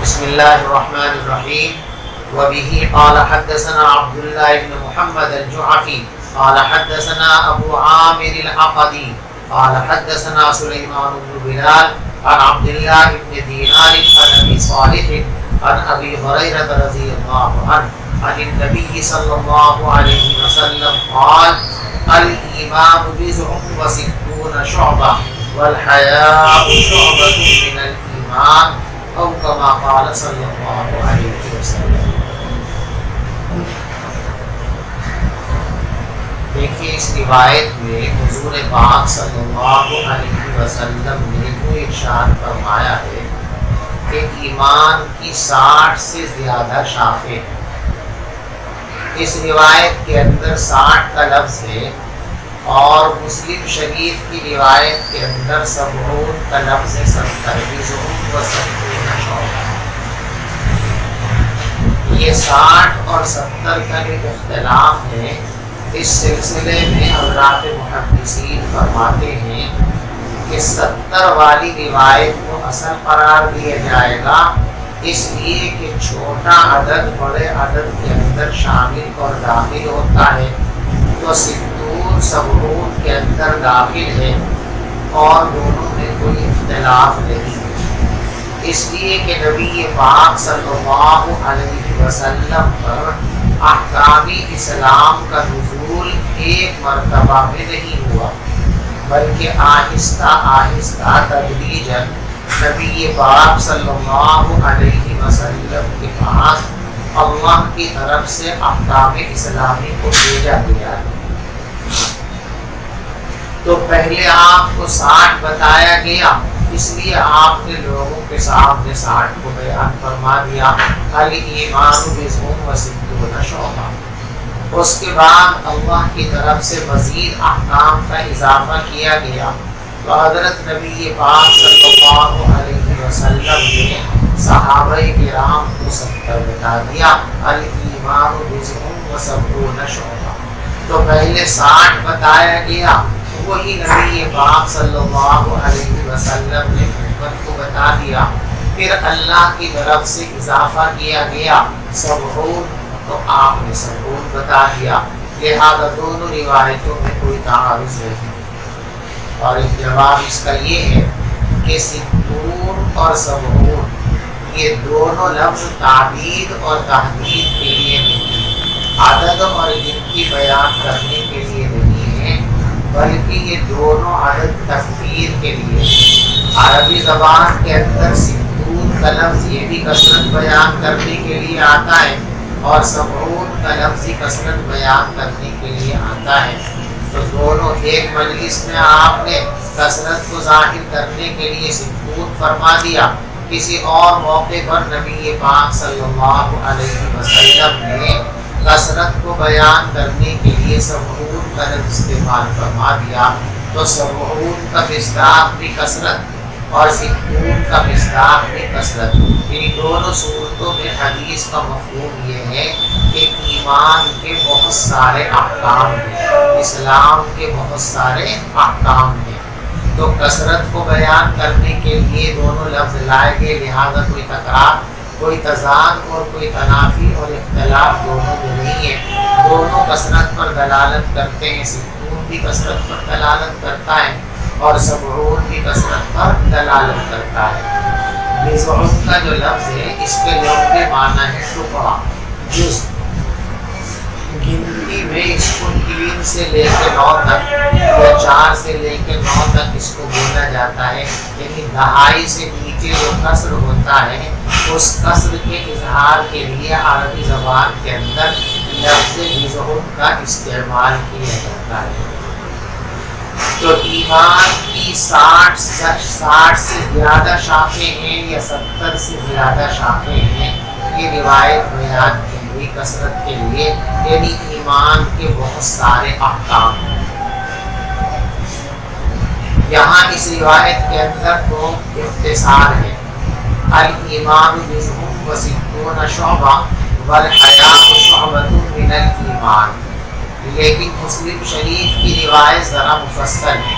بسم الله الرحمن الرحيم. وبه قال حدثنا عبد الله بن محمد الجعفي قال حدثنا أبو عامر العقدي قال حدثنا سليمان بن بلال عن عبد الله بن دينار عن أبي صالح عن أبي هريرة رضي الله عنه عن النبي صلى الله عليه وسلم قال: الإيمان بضع وستون شعبة والحياء شعبة من الإيمان أو كما قال صلى الله عليه وسلم. دیکھیے اس روایت میں حضور پاک صلی اللہ علیہ وسلم نے وہ ارشاد فرمایا ہے کہ ایمان کی 60 سے زیادہ شاخیں ہیں. اس روایت کے اندر 60 کا لفظ ہے اور مسلم شریف کی روایت کے اندر 70 کا لفظ ہے. 70 یہ 60 اور 70 کا جو اختلاف ہے اس سلسلے میں حضرات محدثین فرماتے ہیں کہ 70 والی روایت کو اصل قرار دیا جائے گا، اس لیے کہ چھوٹا عدد بڑے عدد کے اندر شامل اور داخل ہوتا ہے، تو 70 کے اندر داخل ہے اور دونوں میں کوئی اختلاف نہیں ہے. اس لیے کہ نبی پاک صلی اللہ علیہ وسلم پر احکام اسلام کا نزول ایک مرتبہ میں نہیں ہوا، بلکہ آہستہ آہستہ تدریجاً نبی پاک صلی اللہ علیہ وسلم کے پاس اللہ کی طرف سے احکام اسلامی کو بھیجا گیا ہے. تو پہلے آپ کو 60 بتایا گیا، اس لیے آپ نے لوگوں کے سامنے 60 کو بیان فرما دیا. الایمان بضع وستون شعبہ. اس کے بعد اللہ کی طرف سے مزید احکام کا اضافہ کیا گیا، تو حضرت نبی پاک صلی اللہ علیہ وسلم نے صحابہ کرام کو 70 بتا دیا. الایمان بضع وسبعون شعبہ. تو پہلے 60 بتایا گیا، وہی نبی پاک صلی اللہ علیہ وسلم نے امت کو بتا دیا. پھر اللہ کی طرف سے اضافہ کیا گیا 70، تو آپ نے 70 بتا دیا. لہذا دونوں روایتوں میں کوئی تعارض نہیں. اور جواب اس کا یہ ہے کہ 60 اور 70 یہ دونوں لفظ تعدید اور تحدید کے لیے نہیں، عدد اور گنتی بیان کرنے کے لیے نہیں ہے، بلکہ یہ دونوں عدد تکفیر کے لیے. عربی زبان کے اندر 60 کا لفظ یہ بھی کثرت بیان کرنے کے لیے آتا ہے اور 70 کا لفظ کثرت بیان کرنے کے لیے آتا ہے. تو دونوں ایک مجلس میں آپ نے کثرت کو ظاہر کرنے کے لیے 60 فرما دیا، کسی اور موقع پر نبی پاک صلی اللہ علیہ وسلم نے کثرت کو بیان کرنے کے لیے 70 کا لفظ استعمال فرما دیا. تو 70 کا مصداق بھی کثرت اور 60 کا مصداق بھی کثرت. ان دونوں صورتوں میں حدیث کا مفہوم یہ ہے کہ ایمان کے بہت سارے احکام ہیں، اسلام کے بہت سارے احکام ہیں. تو کثرت کو بیان کرنے کے لیے دونوں لفظ لائے گئے، لہذا کوئی تکرار، کوئی تضاد اور کوئی تنافی اور اختلاف دونوں میں نہیں ہے. دونوں کثرت پر دلالت کرتے ہیں. 60 بھی کثرت پر دلالت کرتا ہے اور 70 بھی کثرت پر دلالت کرتا ہے. بضع کا جو لفظ ہے اس کے لغوی معنی ہے ٹکڑا، جز. گنتی میں اس کو 3 سے لے کے 9 تک یا 4 سے لے کے 9 تک اس کو بولا جاتا ہے. یعنی دہائی سے نیچے جو کسر ہوتا ہے اس کسر کے اظہار کے لیے عربی زبان کے اندر لفظ بضع کا استعمال کیا جاتا ہے. تو ایمان کی 60 سے زیادہ شاخیں ہیں یا 70 سے زیادہ شاخیں ہیں، یہ روایت بیان کی ہوئی کثرت کے لیے، یعنی ایمان کے بہت سارے احکام ہیں. یہاں اس روایت کے اندر تو اختصار ہے، الایمان بضع وستون شعبہ والحیاء شعبۃ من الایمان. لیکن مسلم شریف کی روایت ذرا مفصل ہے.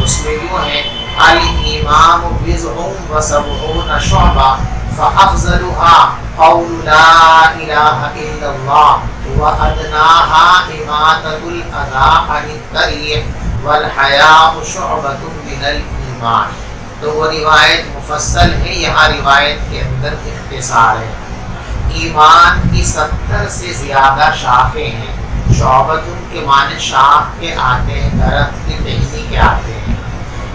اس میں یوں ہے: الایمان بضع وسبعون شعبہ فأفضلها قول لا إله إلا الله وأدناها إماتة الأذى عن الطريق والحياء شعبة من الإيمان. تو وہ روایت مفصل ہے، یہاں روایت کے اندر اختصار ہے. ایمان کی 70 سے زیادہ شاخیں ہیں. شعبۃ کے معنی شاخ کے آتے ہیں، درخت کی ٹہنی کے آتے ہیں.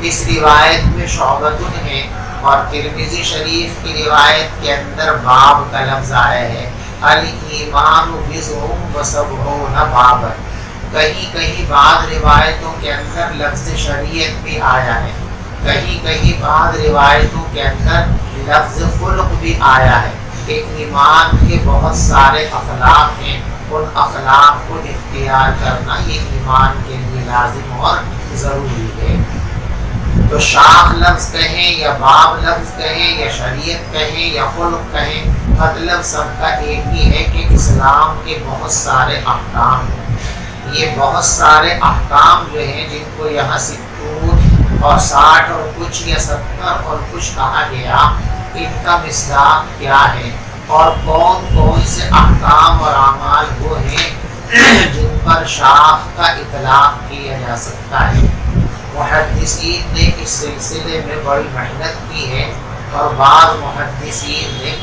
اس روایت میں شعبۃ ہے، اور ترمذی شریف کی روایت کے اندر باب کا لفظ آیا ہے الایمان بضع وسبعون بابا. کہیں کہیں بعض روایتوں کے اندر لفظ شریعت بھی آیا ہے، کہیں کہیں بعض روایتوں کے اندر لفظ خلق بھی آیا ہے کہ ایمان کے بہت سارے اخلاق ہیں، ان اخلاق کو اختیار کرنا یہ ایمان کے لیے لازم اور ضروری ہے. تو شاخ لفظ کہیں یا باب لفظ کہیں یا شریعت کہیں یا خلق کہیں، مطلب سب کا ایک ہی ہے کہ اسلام کے بہت سارے احکام ہیں. یہ بہت سارے احکام جو ہیں جن کو یہاں 60 اور 60 اور کچھ یا 70 اور کچھ کہا گیا، ان کا مصداق کیا ہے اور کون کون سے احکام اور اعمال وہ ہیں جن پر شاخ کا اطلاق کیا جا سکتا ہے. محدثین نے اس سلسلے میں بڑی محنت کی ہے، اور بعض محدثین نے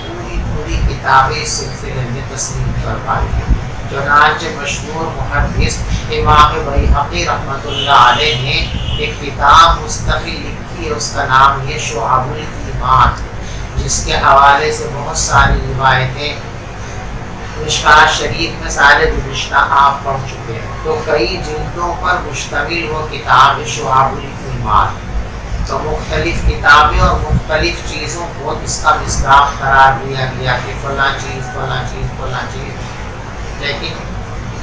پوری کتابیں اس سلسلے میں تصنیف کروائی ہے. چنانچہ مشہور محدث امام بیہقی رحمۃ اللہ علیہ نے ایک کتاب مستقل لکھی ہے، اس کا نام ہے شعب الایمان، جس کے حوالے سے بہت ساری روایتیں مشکات شریف میں سارے گزشتہ آپ پڑھ چکے ہیں. تو کئی جلدوں پر مشتمل وہ کتاب شعب الایمان. تو مختلف کتابیں اور مختلف چیزوں کو اس کا مصداق قرار دیا گیا کہ فلاں چیز فلاں چیز فلاں چیز، لیکن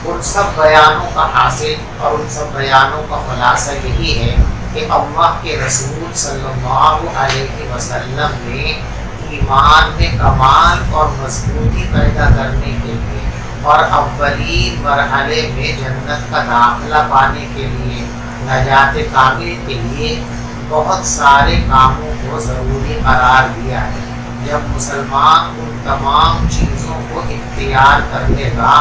ان سب بیانوں کا حاصل اور ان سب بیانوں کا خلاصہ یہی ہے کہ اللہ کے رسول صلی اللہ علیہ وسلم نے ایمان میں کمال اور مضبوطی پیدا کرنے کے لیے اور اولین مرحلے میں جنت کا داخلہ پانے کے لیے، نجات کامل کے لیے بہت سارے کاموں کو ضروری قرار دیا ہے. جب مسلمان ان تمام چیزوں کو اختیار کر لے گا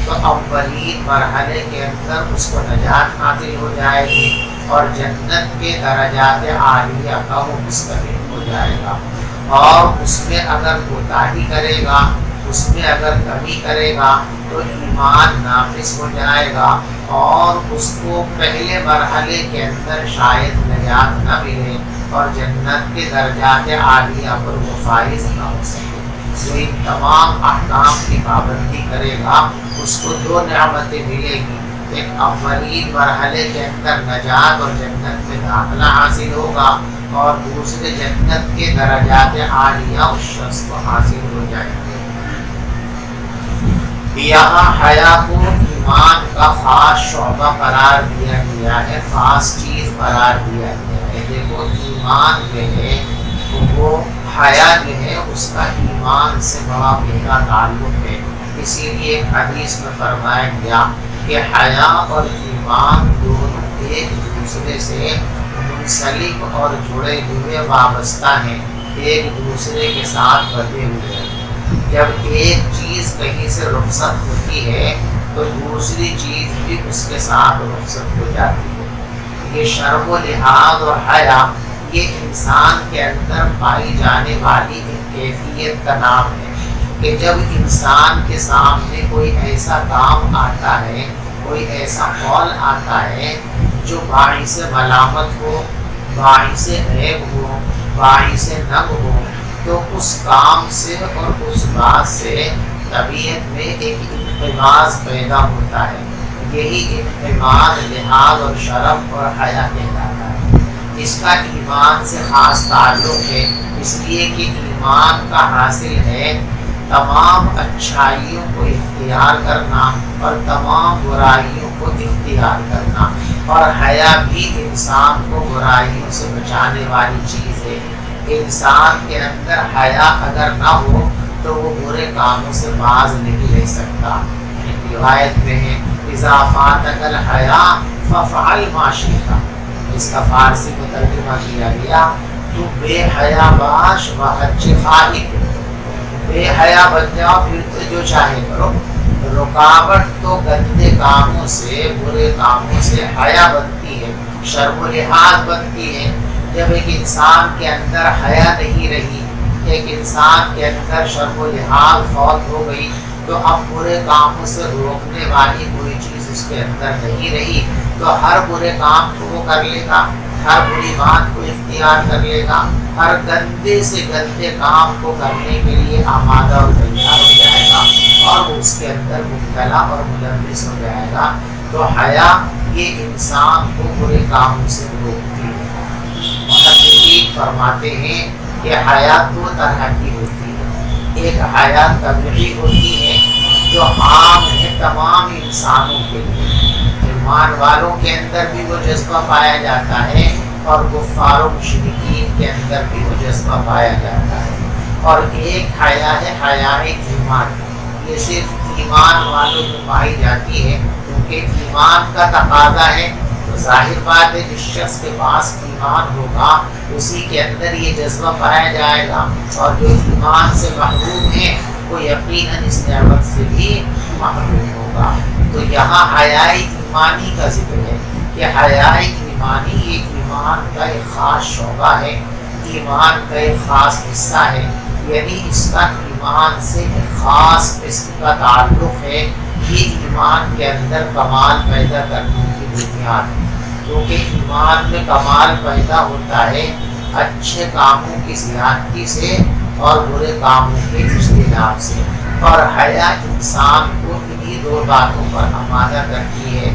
تو اولین مرحلے کے اندر اس کو نجات حاصل ہو جائے گی اور جنت کے درجات عالیہ کا وہ مستحق ہو جائے گا. اور اس میں اگر کوتاہی کرے گا، اس میں اگر کمی کرے گا تو ایمان ناقص ہو جائے گا اور اس کو پہلے مرحلے کے اندر شاید نجات نہ ملے اور جنت کے درجات عالیہ پر وہ فائز نہ ہو سکے. جو ان تمام احکام کی پابندی کرے گا اس کو 2 نعمتیں ملے گی. ایک اولین مرحلے کے اندر نجات اور جنت میں داخلہ حاصل ہوگا، اور دوسرے جنت کے درجات عالیہ اس شخص کو حاصل ہو جائیں گے. یہاں حیا کو ایمان کا خاص شعبہ قرار دیا گیا ہے، خاص چیز قرار دیا گیا ہے. دیکھو ایمان جو ہے وہ حیا جو ہے اس کا ایمان سے بڑا گہرا تعلق ہے. اسی لیے ایک حدیث میں فرمایا گیا کہ حیا اور ایمان دونوں ایک دوسرے سے منسلک اور جڑے ہوئے وابستہ ہیں، ایک دوسرے کے ساتھ بندھے ہوئے ہیں. جب ایک چیز کہیں سے رخصت ہوتی ہے تو دوسری چیز بھی اس کے ساتھ رخصت ہو جاتی ہے. یہ شرم و لحاظ اور حیا یہ انسان کے اندر پائی جانے والی ایک کیفیت کا نام ہے کہ جب انسان کے سامنے کوئی ایسا کام آتا ہے، کوئی ایسا قول آتا ہے جو باعث ملامت ہو، باعث عیب ہو، باعث ننگ ہو، تو اس کام سے اور اس بات سے طبیعت میں ایک انقباض پیدا ہوتا ہے. یہی انقباض لحاظ اور شرم اور حیا کہلاتا ہے. اس کا ایمان سے خاص تعلق ہے، اس لیے کہ ایمان کا حاصل ہے تمام اچھائیوں کو اختیار کرنا اور تمام برائیوں کو اختیار کرنا. اور حیا بھی انسان کو برائیوں سے بچانے والی چیز ہے. انسان کے اندر حیا اگر نہ ہو تو وہ برے کاموں سے باز نہیں رہ سکتا. ایک روایت میں ہے اذا فاتک الحیا ففعل ما شئت، جس کا فارسی میں ترجمہ کیا گیا تو بے حیا باش و حج خواہی، بے حیا بن جاؤ پھر تو جو چاہے کرو. رکاوٹ تو گندے کاموں سے برے کاموں سے حیا بنتی ہے، شرم و لحاظ بنتی ہے. جب ایک انسان کے اندر حیا نہیں رہی، ایک انسان کے اندر شرم و لحاظ فوت ہو گئی، تو اب برے کاموں سے روکنے والی کوئی چیز اس کے اندر نہیں رہی، تو ہر برے کام کو وہ کر لے گا، ہر بری بات کو اختیار کر لے گا، ہر گندے سے گندے کام کو کرنے کے لیے آمادہ اور تیار ہو جائے گا، اور وہ اس کے اندر مبتلا اور ملوث ہو جائے گا. تو حیا یہ انسان کو برے کاموں سے روکتی ہے. محققین فرماتے ہیں کہ حیا دو طرح کی ہوتی ہے. ایک حیا طبعی ہوتی ہے جو عام ہے تمام انسانوں کے لیے، ایمان والوں کے اندر بھی وہ جذبہ پایا جاتا ہے اور کفار و مشرکین کے اندر بھی وہ جذبہ پایا جاتا ہے. اور ایک حیا ہے حیاء ایمان، یہ صرف ایمان والوں میں پائی جاتی ہے، کیونکہ ایمان کا تقاضا ہے. تو ظاہر بات ہے جس شخص کے پاس ایمان ہوگا اسی کے اندر یہ جذبہ پایا جائے گا، اور جو ایمان سے محروم ہے وہ یقیناً اس نعمت سے بھی محروم ہوگا. تو یہاں حیاء ایمانی کا ذکر ہے کہ حیاء ایمانی ایک ایمان کا ایک خاص شعبہ ہے، ایمان کا ایک خاص حصہ ہے، یعنی اس کا ایمان سے ایک خاص قسم کا تعلق ہے. یہ ایمان کے اندر کمال پیدا کرنے کی بنیاد ہے، کیونکہ ایمان میں کمال پیدا ہوتا ہے اچھے کاموں کی زیادتی سے اور برے کاموں کے اجتناب سے. اور حیا انسان کو انہی دو باتوں پر آمادہ کرتی ہے.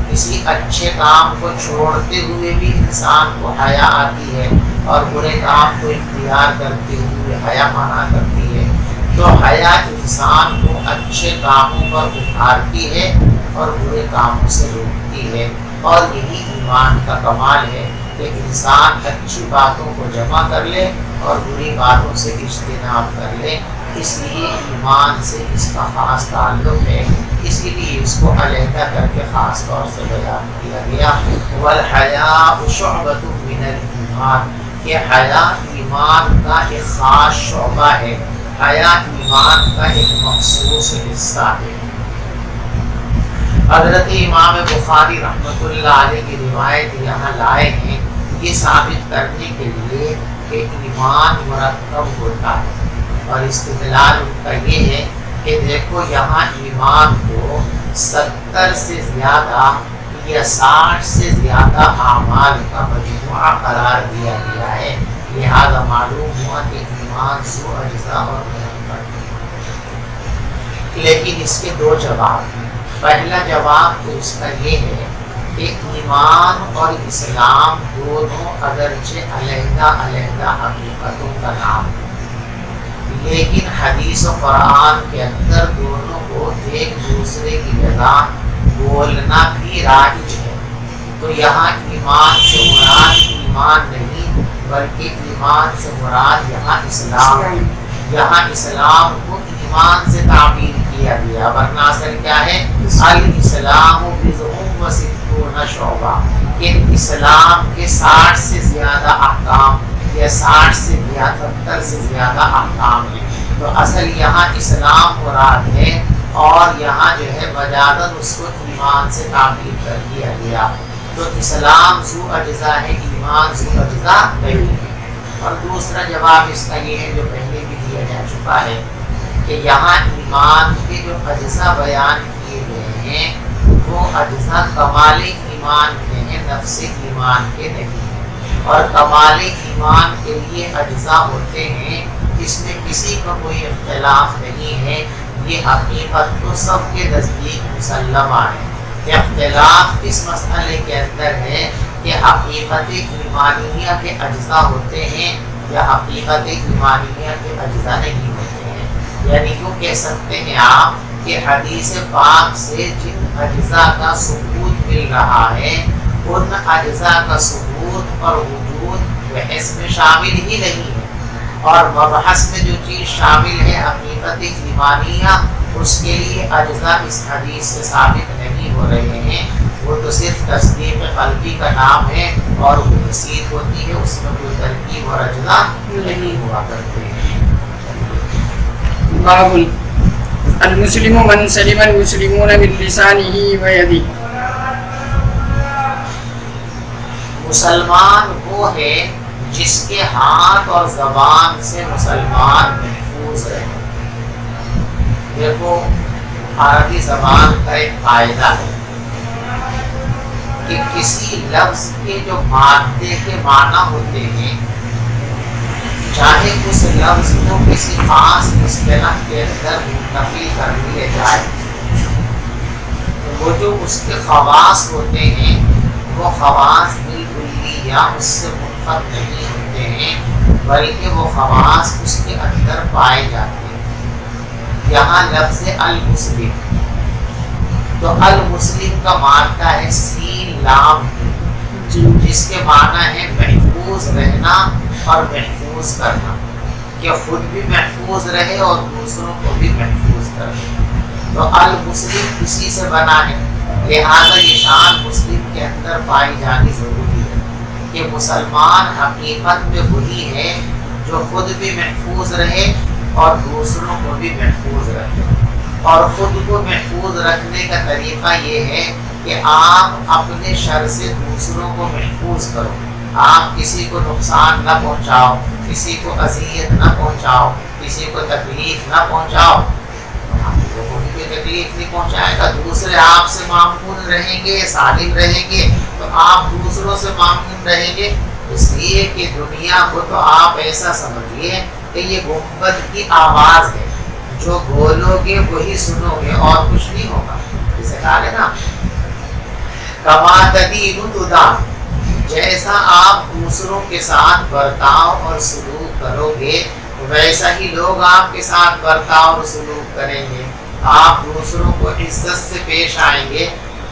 کسی اچھے کام کو چھوڑتے ہوئے بھی انسان کو حیا آتی ہے، اور برے کام کو اختیار کرتے ہوئے حیا مانا کرتی ہے. تو حیا انسان کو اچھے کاموں پر ابھارتی ہے اور برے کاموں سے روکتی ہے. اور یہی ایمان کا کمال ہے کہ انسان اچھی باتوں کو جمع کر لے اور بری باتوں سے اجتناب کر لے. اس لیے ایمان سے اس کا خاص تعلق ہے، اسی لیے اس کو علیحدہ کر کے خاص طور سے بیان کیا گیا. والحیاء شعبۃ من الایمان، کہ حیا ایمان کا ایک خاص شعبہ ہے، حیا ایمان کا ایک مخصوص حصہ ہے. حضرت امام بخاری رحمۃ اللہ علیہ کی روایت یہاں لائے ہیں یہ ثابت کرنے کے لیے کہ ایمان مرکب ہوتا ہے. اور استدلال ان کا یہ ہے کہ دیکھو یہاں ایمان کو 70 سے زیادہ یا 60 سے زیادہ اعمال کا مجموعہ قرار دیا گیا ہے. لہذا معلوم ہوا کہ ایمان ذو اجزاء اور مرکب. لیکن اس کے دو جواب ہیں. پہلا جواب تو اس کا یہ ہے کہ ایمان اور اسلام دونوں اگرچہ علیحدہ علیحدہ حقیقتوں کا نام ہے، لیکن حدیث و قرآن کے اندر دونوں کو ایک دوسرے کی جگہ بولنا بھی رائج ہے. تو یہاں ایمان سے مراد ایمان نہیں بلکہ ایمان سے مراد یہاں اسلام ہے. یہاں اسلام کو ایمان سے تعبیر کیا گیا، ورنہ اصل کیا ہے؟ الاسلام بضع و ستون شعبہ، کہ اسلام کے 60 سے زیادہ احکام یا 60 سے 70 سے زیادہ احکام ہیں. تو اصل یہاں اسلام مراد ہے، اور یہاں جو ہے مجازاً اس کو ایمان سے تعبیر کر دیا گیا. تو اسلام ذو اجزاء ہے، ایمان ذو اجزاء نہیں ہے. اور دوسرا جواب اس کا یہ ہے جو پہلے بھی دیا جا چکا ہے کہ یہاں ایمان کے جو اجزاء بیان کیے گئے ہیں وہ اجزاء کمال ایمان کے ہیں، نفس ایمان کے نہیں. اور کمال ایمان کے لیے اجزاء ہوتے ہیں، اس میں کسی کا کوئی اختلاف نہیں ہے. یہ حقیقت تو سب کے نزدیک مسلمہ ہے. اختلاف اس مسئلے کے اندر ہے کہ حقیقت ایمانیہ کے اجزاء ہوتے ہیں یا حقیقت ایمانیہ کے اجزاء نہیں ہوتے ہیں. یعنی یوں کہہ سکتے ہیں آپ کہ حدیث پاک سے جن اجزاء کا ثبوت مل رہا ہے ان اجزاء کا ثبوت اور وجود بحث میں شامل ہی نہیں ہے. اور مبحث میں جو چیز شامل ہے حقیقت ایمانیہ، اس کے لیے اجزاء اس حدیث سے ثابت نہیں ہو رہے ہیں. وہ تو صرف تصدیق قلبی کا نام ہے اور وہ حیثیت ہوتی ہے، اس میں کوئی ترکیب اور اجزاء نہیں ہوا کرتے ہیں. باب المسلم من سلم المسلمون من لسانه ويده. مسلمان وہ ہے جس کے ہاتھ اور زبان سے مسلمان محفوظ رہے. دیکھو عربی زبان کا ایک قاعدہ ہے کہ کسی لفظ کے جو مادے کے معنی ہوتے ہیں چاہے اس لفظ کو کسی خاص اصطلاح کے اندر منتقل کر لیا جائے وہ جو اس کے خواص ہوتے ہیں وہ خواص بالکلی یا اس سے منفرد نہیں ہوتے ہیں بلکہ وہ خواص اس کے اندر پائے جاتے ہیں. یہاں لفظ المسلم تو المسلم کا معنی ہے سین لام جس کے معنی ہے محفوظ رہنا اور محفوظ کرنا کہ خود بھی محفوظ رہے اور دوسروں کو بھی محفوظ کرے. تو المسلم اسی سے بنا ہے لہذا یہ شان مسلم کے اندر پائی جانی ضروری ہے کہ مسلمان حقیقت میں وہی ہے جو خود بھی محفوظ رہے اور دوسروں کو بھی محفوظ رکھے. اور خود کو محفوظ رکھنے کا طریقہ یہ ہے کہ آپ اپنے شر سے دوسروں کو محفوظ کرو. آپ کسی کو نقصان نہ پہنچاؤ, کسی کو اذیت نہ پہنچاؤ, کسی کو تکلیف نہ پہنچاؤ. لوگوں کی کوئی تکلیف نہیں پہنچائے گا, دوسرے آپ سے مامون رہیں گے, سالم رہیں گے تو آپ دوسروں سے مامون رہیں گے. اس لیے کہ دنیا کو تو آپ ایسا سمجھیے کہ یہ گنبد کی آواز ہے, جو بولو گے وہی سنو گے اور کچھ نہیں ہوگا. جسے کہا ہے نا کما تدین تدان, جیسا آپ دوسروں کے ساتھ برتاؤ اور سلوک کرو گے ویسا ہی لوگ آپ کے ساتھ برتاؤ اور سلوک کریں گے. آپ دوسروں کو عزت سے پیش آئیں گے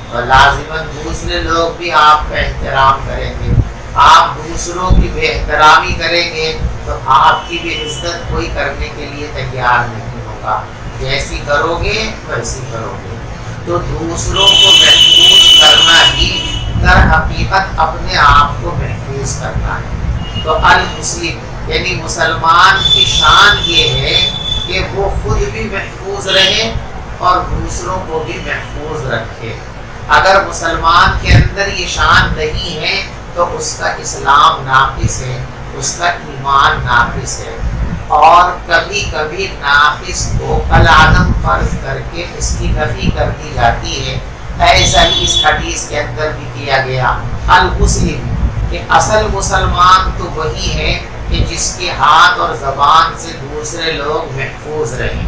اور لازماً دوسرے لوگ بھی آپ کا احترام کریں گے. آپ دوسروں کی بے احترامی کریں گے تو آپ کی بھی عزت کوئی کرنے کے لیے تیار نہیں ہوگا. جیسی کرو گے ویسی کرو گے. تو دوسروں کو محفوظ کرنا ہی در حقیقت اپنے آپ کو محفوظ کرنا ہے. تو المسلم یعنی مسلمان کی شان یہ ہے کہ وہ خود بھی محفوظ رہے اور دوسروں کو بھی محفوظ رکھے. اگر مسلمان کے اندر یہ شان نہیں ہے تو اس کا اسلام ناقص ہے, اس کا ایمان ناقص ہے. اور کبھی کبھی ناقص کو کالعدم فرض کر کے اس کی نفی کر دی جاتی ہے. ایسا ہی اس حدیث کے اندر بھی کیا گیا. المسلم کہ اصل مسلمان تو وہی ہے کہ جس کے ہاتھ اور زبان سے دوسرے لوگ محفوظ رہیں.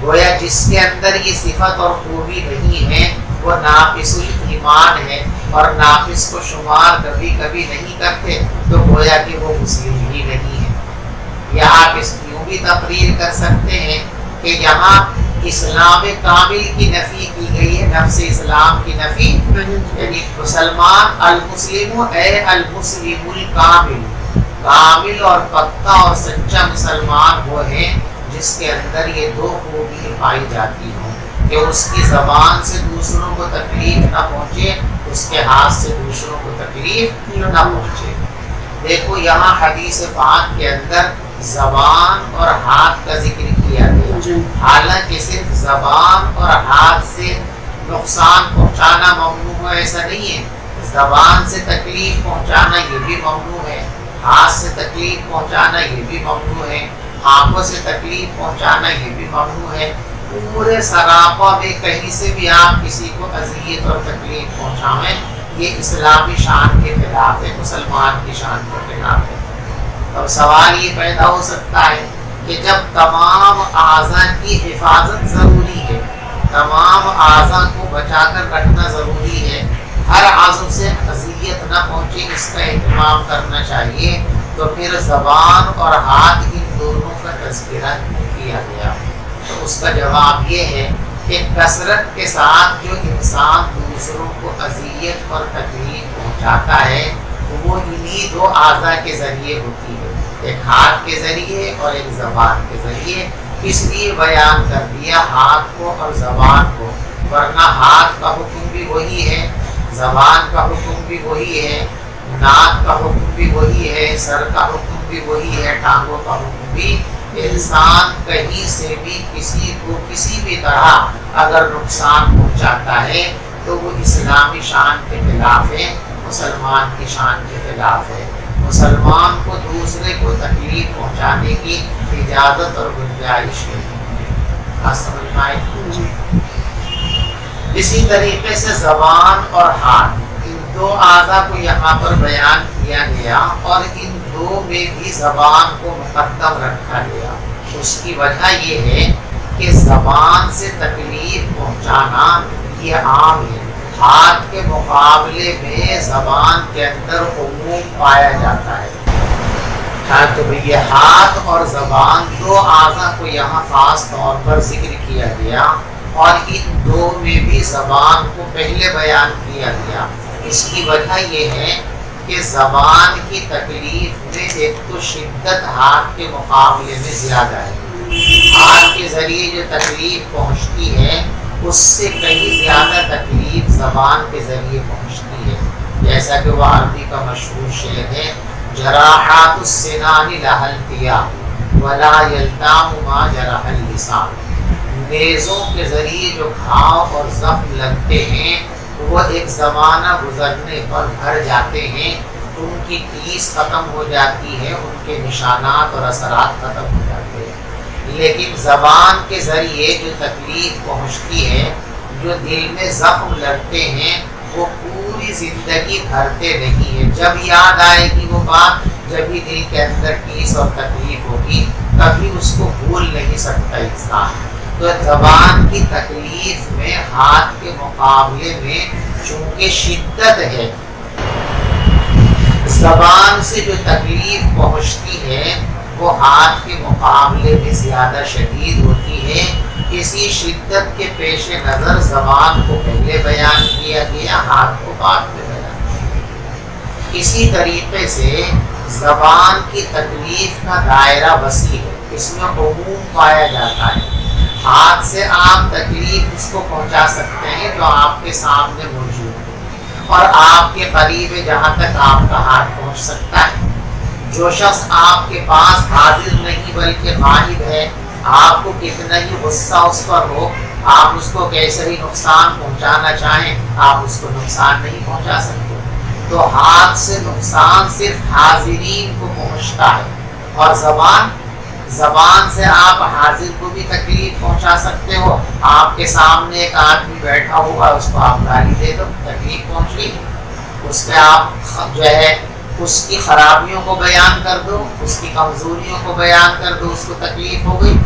گویا جس کے اندر یہ صفت اور خوبی نہیں ہے وہ ناقص الایمان ہے اور ناقص کو شمار کبھی کبھی نہیں کرتے تو گویا کہ وہ مسلم ہی نہیں ہے. یا آپ اس کیوں بھی تقریر کر سکتے ہیں کہ یہاں اسلام کامل کی نفی کی گئی ہے, نفس اسلام کی نفی. یعنی مسلمان المسلم اے المسلم الکامل, کامل اور پکا اور سچا مسلمان وہ ہے جس کے اندر یہ دو خوبی پائی جاتی ہوں کہ اس کی زبان سے دوسروں کو تکلیف نہ پہنچے, اس کے ہاتھ سے دوسروں کو تکلیف نہ پہنچے. دیکھو یہاں حدیث پاک کے اندر زبان اور ہاتھ کا ذکر کیا گیا. حالانکہ صرف زبان اور ہاتھ سے نقصان پہنچانا ممنوع ہے ایسا نہیں ہے. زبان سے تکلیف پہنچانا یہ بھی ممنوع ہے, ہاتھ سے تکلیف پہنچانا یہ بھی ممنوع ہے, آنکھوں سے تکلیف پہنچانا یہ بھی ممنوع ہے. پورے سراپا میں کہیں سے بھی آپ کسی کو اذیت اور تکلیف پہنچائیں یہ اسلامی شان کے خلاف ہے, مسلمان کی شان کے خلاف ہے. اب سوال یہ پیدا ہو سکتا ہے کہ جب تمام اعضاء کی حفاظت ضروری ہے, تمام اعضاء کو بچا کر رکھنا ضروری ہے, ہر عضو سے اذیت نہ پہنچے اس کا اہتمام کرنا چاہیے, تو پھر زبان اور ہاتھ ان دونوں کا تذکرہ کیا گیا. تو اس کا جواب یہ ہے کہ کثرت کے ساتھ جو انسان دوسروں کو اذیت اور تکلیف پہنچاتا ہے وہ انہی دو اعضاء کے ذریعے ہوتی ہے, ایک ہاتھ کے ذریعے اور ایک زبان کے ذریعے. اس لیے بیان کر دیا ہاتھ کو اور زبان کو, ورنہ ہاتھ کا حکم بھی وہی ہے, زبان کا حکم بھی وہی ہے, ناک کا حکم بھی وہی ہے, سر کا حکم بھی وہی ہے, ٹانگوں کا حکم بھی انسان کہیں سے بھی کسی کو کسی بھی طرح اگر نقصان پہنچاتا ہے تو وہ اسلامی شان کے خلاف ہے، مسلمان کی شان کے خلاف ہے۔ مسلمان کو دوسرے کو تکلیف پہنچانے کی اجازت اور گنجائش نہیں ہے۔ بات سمجھ میں آئی؟ اسی طریقے سے زبان اور ہاتھ، ان دو اعضاء کو یہاں پر بیان کیا گیا اور ان دو میں بھی زبان کو مقدم رکھا گیا۔ اس کی وجہ یہ ہے کہ زبان سے تکلیف پہنچانا یہ عام ہے، ہاتھ کے مقابلے میں زبان کے اندر عموم پایا جاتا ہے۔ تو یہ ہاتھ اور زبان دو اعضاء کو یہاں خاص طور پر ذکر کیا گیا اور ان دو میں بھی زبان کو پہلے بیان کیا گیا۔ اس کی وجہ یہ ہے کہ زبان کی تکلیف میں ایک تو شدت ہاتھ کے مقابلے میں زیادہ ہے، ہاتھ کے ذریعے جو تکلیف پہنچتی ہے اس سے کہیں زیادہ تکلیف زبان کے ذریعے پہنچتی ہے، جیسا کہ وہ عربی کا مشہور شعر ہے، جراحات السنان لها التیاء ولا یلتام ما جرح اللسان۔ نیزوں کے ذریعے جو گھاؤ اور زخم لگتے ہیں وہ ایک زمانہ گزرنے پر بھر جاتے ہیں، ان کی ٹیس ختم ہو جاتی ہے، ان کے نشانات اور اثرات ختم ہو جاتے ہیں، لیکن زبان کے ذریعے جو تکلیف پہنچتی ہے، جو دل میں زخم لگتے ہیں، وہ پوری زندگی بھرتے نہیں ہے۔ جب یاد آئے گی وہ بات، جب ہی دل کے اندر ٹیس اور تکلیف ہوگی، کبھی اس کو بھول نہیں سکتا انسان۔ تو زبان کی تکلیف میں ہاتھ کے مقابلے میں چونکہ شدت ہے، زبان سے جو تکلیف پہنچتی ہے وہ ہاتھ کے مقابلے میں زیادہ شدید ہوتی ہے۔ اسی شدت کے پیش نظر زبان کو پہلے بیان کیا گیا، ہاتھ کو بعد میں بیان کیا گیا۔ اسی طریقے سے زبان کی تکلیف کا دائرہ وسیع ہے، اس میں عموم پایا جاتا ہے۔ ہاتھ سے آپ تکلیف اس کو پہنچا سکتے ہیں جو آپ کے سامنے موجود ہے اور آپ کے قریب ہے، جہاں تک آپ کا ہاتھ پہنچ سکتا ہے۔ جو شخص آپ کے پاس حاضر نہیں بلکہ غائب ہے، آپ کو کتنا ہی غصہ اس پر ہو، آپ اس کو کیسے ہی نقصان پہنچانا چاہیں، آپ اس کو نقصان نہیں پہنچا سکتے۔ تو ہاتھ سے نقصان صرف حاضرین کو پہنچتا ہے، اور زبان سے آپ حاضر کو بھی تکلیف پہنچا سکتے ہو۔ آپ کے سامنے ایک آدمی بیٹھا ہوا، اس کو آپ گالی دے دو، تکلیف پہنچ گئی، اس پہ آپ جو ہے اس کی خرابیوں کو بیان کر دو، اس کی کمزوریوں کو بیان کر دو، اس کو تکلیف ہو گئی۔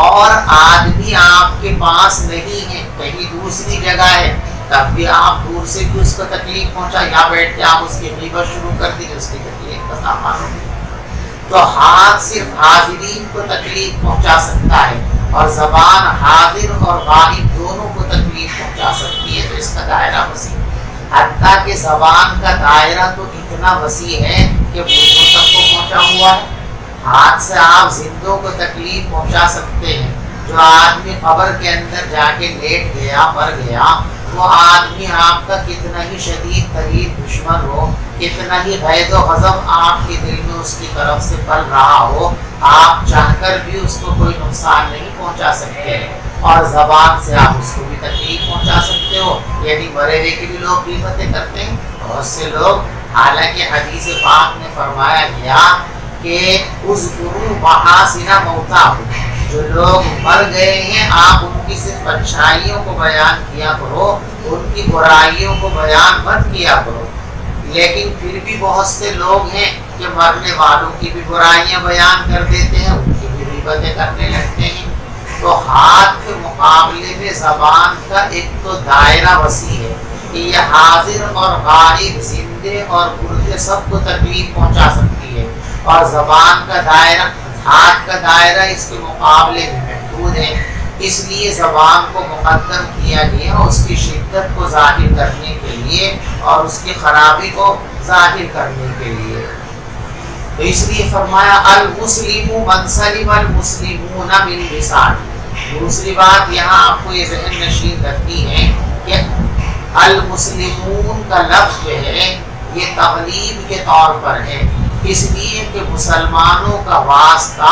اور آدمی آپ کے پاس نہیں ہے، کہیں دوسری جگہ ہے، تب بھی آپ دور سے بھی اس کو تکلیف پہنچا، یا بیٹھ کے آپ اس کی غیبت شروع کر دیجیے، اس کی تکلیف کا سامان ہو گیا۔ تو ہاتھ صرف حاضرین کو تکلیف پہنچا سکتا ہے، اور زبان حاضر اور غائب دونوں کو تکلیف پہنچا سکتی ہے۔ تو اس کا دائرہ وسیع، حتیٰ کہ زبان کا دائرہ تو اتنا وسیع ہے کہ بزرگوں تک کو پہنچا ہوا ہے۔ ہاتھ سے آپ زندوں کو تکلیف پہنچا سکتے ہیں۔ جو آدمی قبر کے اندر جا کے لیٹ گیا، مر گیا، وہ آدمی آپ کا کتنا ہی شدید ترین دشمن ہو، کتنا ہی غیظ و غضب آپ کے دل میں اس کی طرف سے پل رہا ہو، آپ چاہ کر بھی اس کو کوئی نقصان نہیں پہنچا سکتے، اور زبان سے آپ اس کو بھی تکلیف پہنچا سکتے ہو۔ یعنی مرے ہوئے کی بھی لوگ غیبتیں کرتے ہیں بہت سے لوگ، حالانکہ حدیث پاک میں فرمایا گیا کہ اذکروا محاسن موتاکم، جو لوگ مر گئے ہیں آپ ان کی صرف اچھائیوں کو بیان کیا کرو، ان کی برائیوں کو بیان مت کیا کرو۔ لیکن پھر بھی بہت سے لوگ ہیں کہ مرنے والوں کی بھی برائیاں بیان کر دیتے ہیں، ان کی بھی غیبتیں کرنے لگتے ہیں۔ تو ہاتھ کے مقابلے میں زبان کا ایک تو دائرہ وسیع ہے کہ یہ حاضر اور غائب، زندے اور مردے سب کو تکلیف پہنچا سکتی ہے، اور زبان کا دائرہ، ہاتھ کا دائرہ اس کے مقابلے میں محدود ہے۔ اس لیے زبان کو مقدم کیا گیا اس کی شدت کو ظاہر کرنے کے لیے اور اس کی خرابی کو ظاہر کرنے کے لیے۔ تو اس لیے فرمایا المسلم من سلم المسلمون من لسانہ۔ دوسری بات یہاں آپ کو یہ ذہن نشین رکھنی ہے کہ المسلمون کا لفظ جو ہے یہ تغلیب کے طور پر ہے، اس لیے کہ مسلمانوں کا واسطہ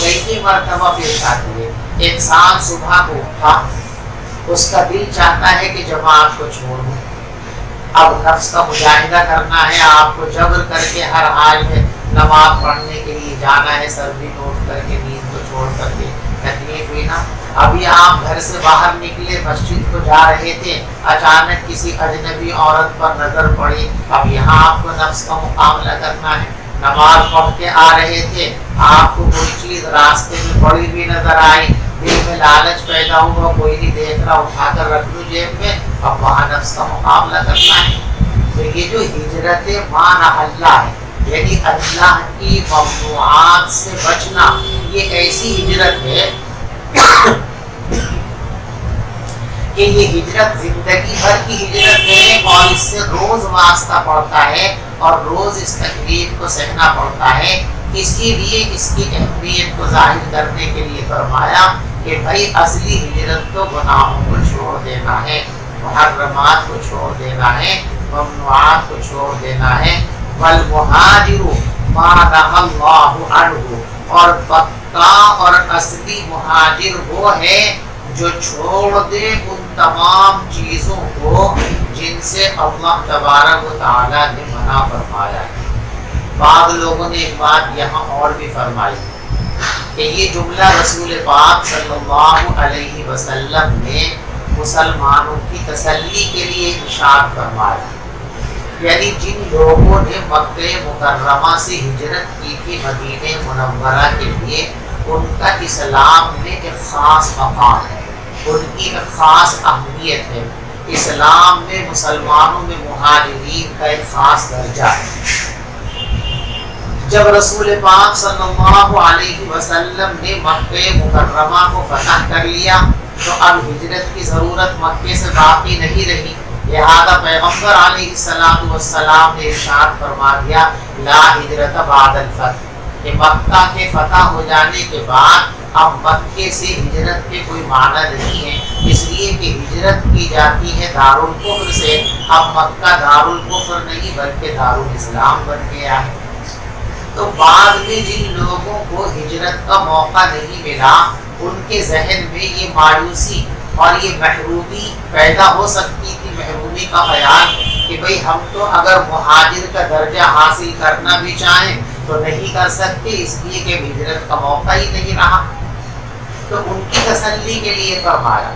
کئی مرتبہ پیش آتی ہے. ایک انسان صبح کو اٹھا، اس کا دل چاہتا ہے کہ جماعت کو چھوڑ دوں. اب نفس کا مجاہدہ کرنا ہے، آپ کو جبر کر کے ہر حال میں نماز پڑھنے کے لیے جانا ہے، سردی نوٹ کر کے نیند کو چھوڑ کر کے. تکلیف ہوئی نا. ابھی آپ گھر سے باہر نکلے، مسجد کو جا رہے تھے، اچانک کسی اجنبی عورت پر نظر پڑی. اب یہاں آپ کو نفس کا مقابلہ کرنا ہے. نماز پڑھ کے آ رہے تھے، آپ کو کوئی چیز راستے میں پڑی ہوئی نظر آئی، دل میں لالچ پیدا ہوا، کوئی نہیں دیکھ رہا، اٹھا کر رکھ لوں جیب میں. اب وہاں نفس کا مقابلہ کرنا ہے. تو یہ جو ہجرت مانا اللہ ہے، یعنی اللہ کی ممنوعات سے بچنا، یہ ایسی ہجرت ہے کہ یہ ہجرت زندگی بھر کی ہجرت ہے، اور اس سے روز واسطہ پڑتا ہے اور روز اس تکلیف کو سہنا پڑتا ہے. اسی لیے اس کی اہمیت کو ظاہر کرنے کے لیے فرمایا کہ بھائی اصلی ہجرت تو گناہوں کو چھوڑ دینا ہے، محرمات کو چھوڑ دینا ہے، ممنوعات کو چھوڑ دینا ہے. والمہاجر ما نہی اللہ عنہ، اور پکا اور اصلی مہاجر وہ ہے جو چھوڑ دے ان تمام چیزوں کو جن سے اللہ تبارک و تعالی نے منع فرمایا ہے. بعض لوگوں نے ایک بات یہاں اور بھی فرمائی کہ یہ جملہ رسول پاک صلی اللہ علیہ وسلم نے مسلمانوں کی تسلی کے لیے ارشاد فرمایا. یعنی جن لوگوں نے مکہ مکرمہ سے ہجرت کی تھی مدینہ منورہ کے لیے، ان کا اسلام میں ایک خاص مقام ہے، ان کی ایک خاص اہمیت ہے. اسلام میں مسلمانوں میں مہاجرین کا ایک خاص درجہ ہے. جب رسول پاک صلی اللہ علیہ وسلم نے مکہ مکرمہ کو فتح کر لیا تو اب ہجرت کی ضرورت مکے سے باقی نہیں رہی. لہذا پیغمبر علیہ السلام نے ارشاد فرما دیا لا ہجرت بعد الفتح، کہ مکہ کے فتح ہو جانے کے بعد اب مکے سے ہجرت کے کوئی معنی نہیں ہے، اس لیے کہ ہجرت کی جاتی ہے دارالکفر سے. اب مکہ دارالکفر نہیں بلکہ دارالاسلام بن گیا ہے. تو بعد میں جن لوگوں کو ہجرت کا موقع نہیں ملا، ان کے ذہن میں یہ مایوسی اور یہ محرومی پیدا ہو سکتی تھی، محرومی کا خیال کہ بھئی ہم تو اگر مہاجر کا درجہ حاصل کرنا بھی چاہیں تو نہیں کر سکتے، اس لیے کہ ہجرت کا موقع ہی نہیں رہا. تو ان کی تسلی کے لیے فرمایا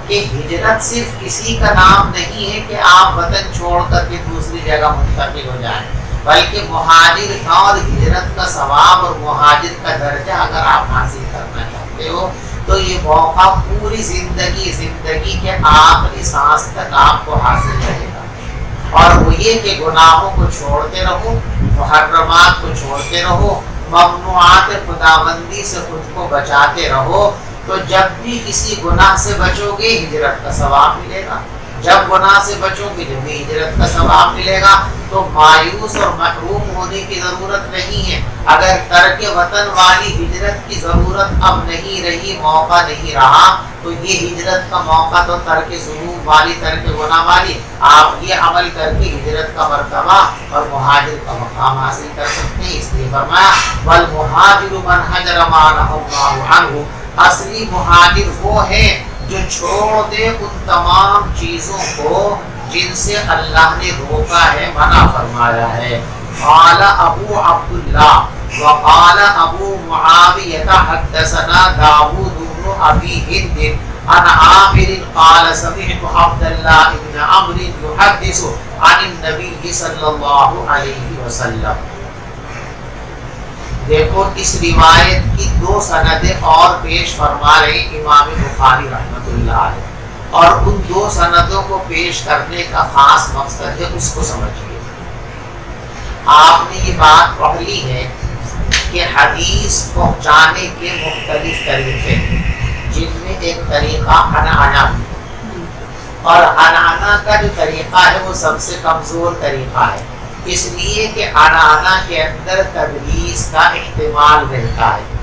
کہ ہجرت صرف کسی کا نام نہیں ہے کہ آپ وطن چھوڑ کر کے دوسری جگہ منتقل ہو جائیں، بلکہ مہاجر کا اور ہجرت کا ثواب اور مہاجر کا درجہ اگر آپ حاصل کرنا چاہتے ہو تو یہ موقع پوری زندگی کے آخری سانس تک آپ کو حاصل رہے گا. اور وہ یہ کہ گناہوں کو چھوڑتے رہو، محرمات کو چھوڑتے رہو، ممنوعات خداوندی سے خود کو بچاتے رہو. تو جب بھی کسی گناہ سے بچو گے ہجرت کا ثواب ملے گا، جب گناہ سے بچو گے جب بھی ہجرت کا ثواب ملے گا. تو مایوس اور محروم ہونے کی ضرورت نہیں ہے. اگر ترک وطن والی ہجرت کی ضرورت اب نہیں رہی، موقع نہیں رہا، تو یہ ہجرت کا موقع تو ترک ذنوب والی، ترک گناہ والی، آپ یہ عمل کر کے ہجرت کا مرتبہ اور مہاجر کا مقام حاصل کر سکتے ہیں. اس لیے فرمایا والمہاجر من حجر ما نہی اللہ عنہ، اصلی مہاجر وہ ہے جو چھوڑ دے ان تمام چیزوں کو جن سے اللہ نے روکا ہے، منع فرمایا ہے. قال ابو عبداللہ وقال ابو معاویہ حدثنا داود بن ابی ہند عن عامر قال سمعت عبداللہ بن عمرو يحدث عن النبی صلی اللہ علیہ وسلم. دیکھو اس روایت کی دو سندیں اور پیش فرما رہے امام بخاری رحمۃ اللہ علیہ، اور ان دو سندوں کو پیش کرنے کا خاص مقصد ہے اس کو سمجھیے. آپ نے یہ بات پڑھ لی ہے کہ حدیث پہنچانے کے مختلف طریقے ہیں، جن میں ایک طریقہ عنعنہ، اور عنعنہ کا جو طریقہ ہے وہ سب سے کمزور طریقہ ہے، اس لیے کہ عنعنہ کے اندر تدلیس کا احتمال رہتا ہے.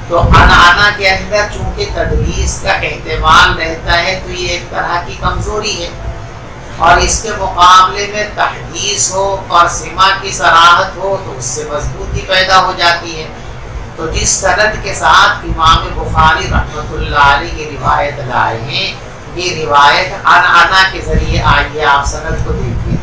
تو عنعنہ کے اندر چونکہ تدلیس کا احتمال رہتا ہے تو یہ ایک طرح کی کمزوری ہے، اور اس کے مقابلے میں تحدیث ہو اور سماع کی صراحت ہو تو اس سے مضبوطی پیدا ہو جاتی ہے. تو جس سند کے ساتھ امام بخاری رحمۃ اللہ علیہ یہ روایت لائے ہیں، یہ روایت انا کے ذریعے آئی ہے۔ آپ سند کو دیکھیے،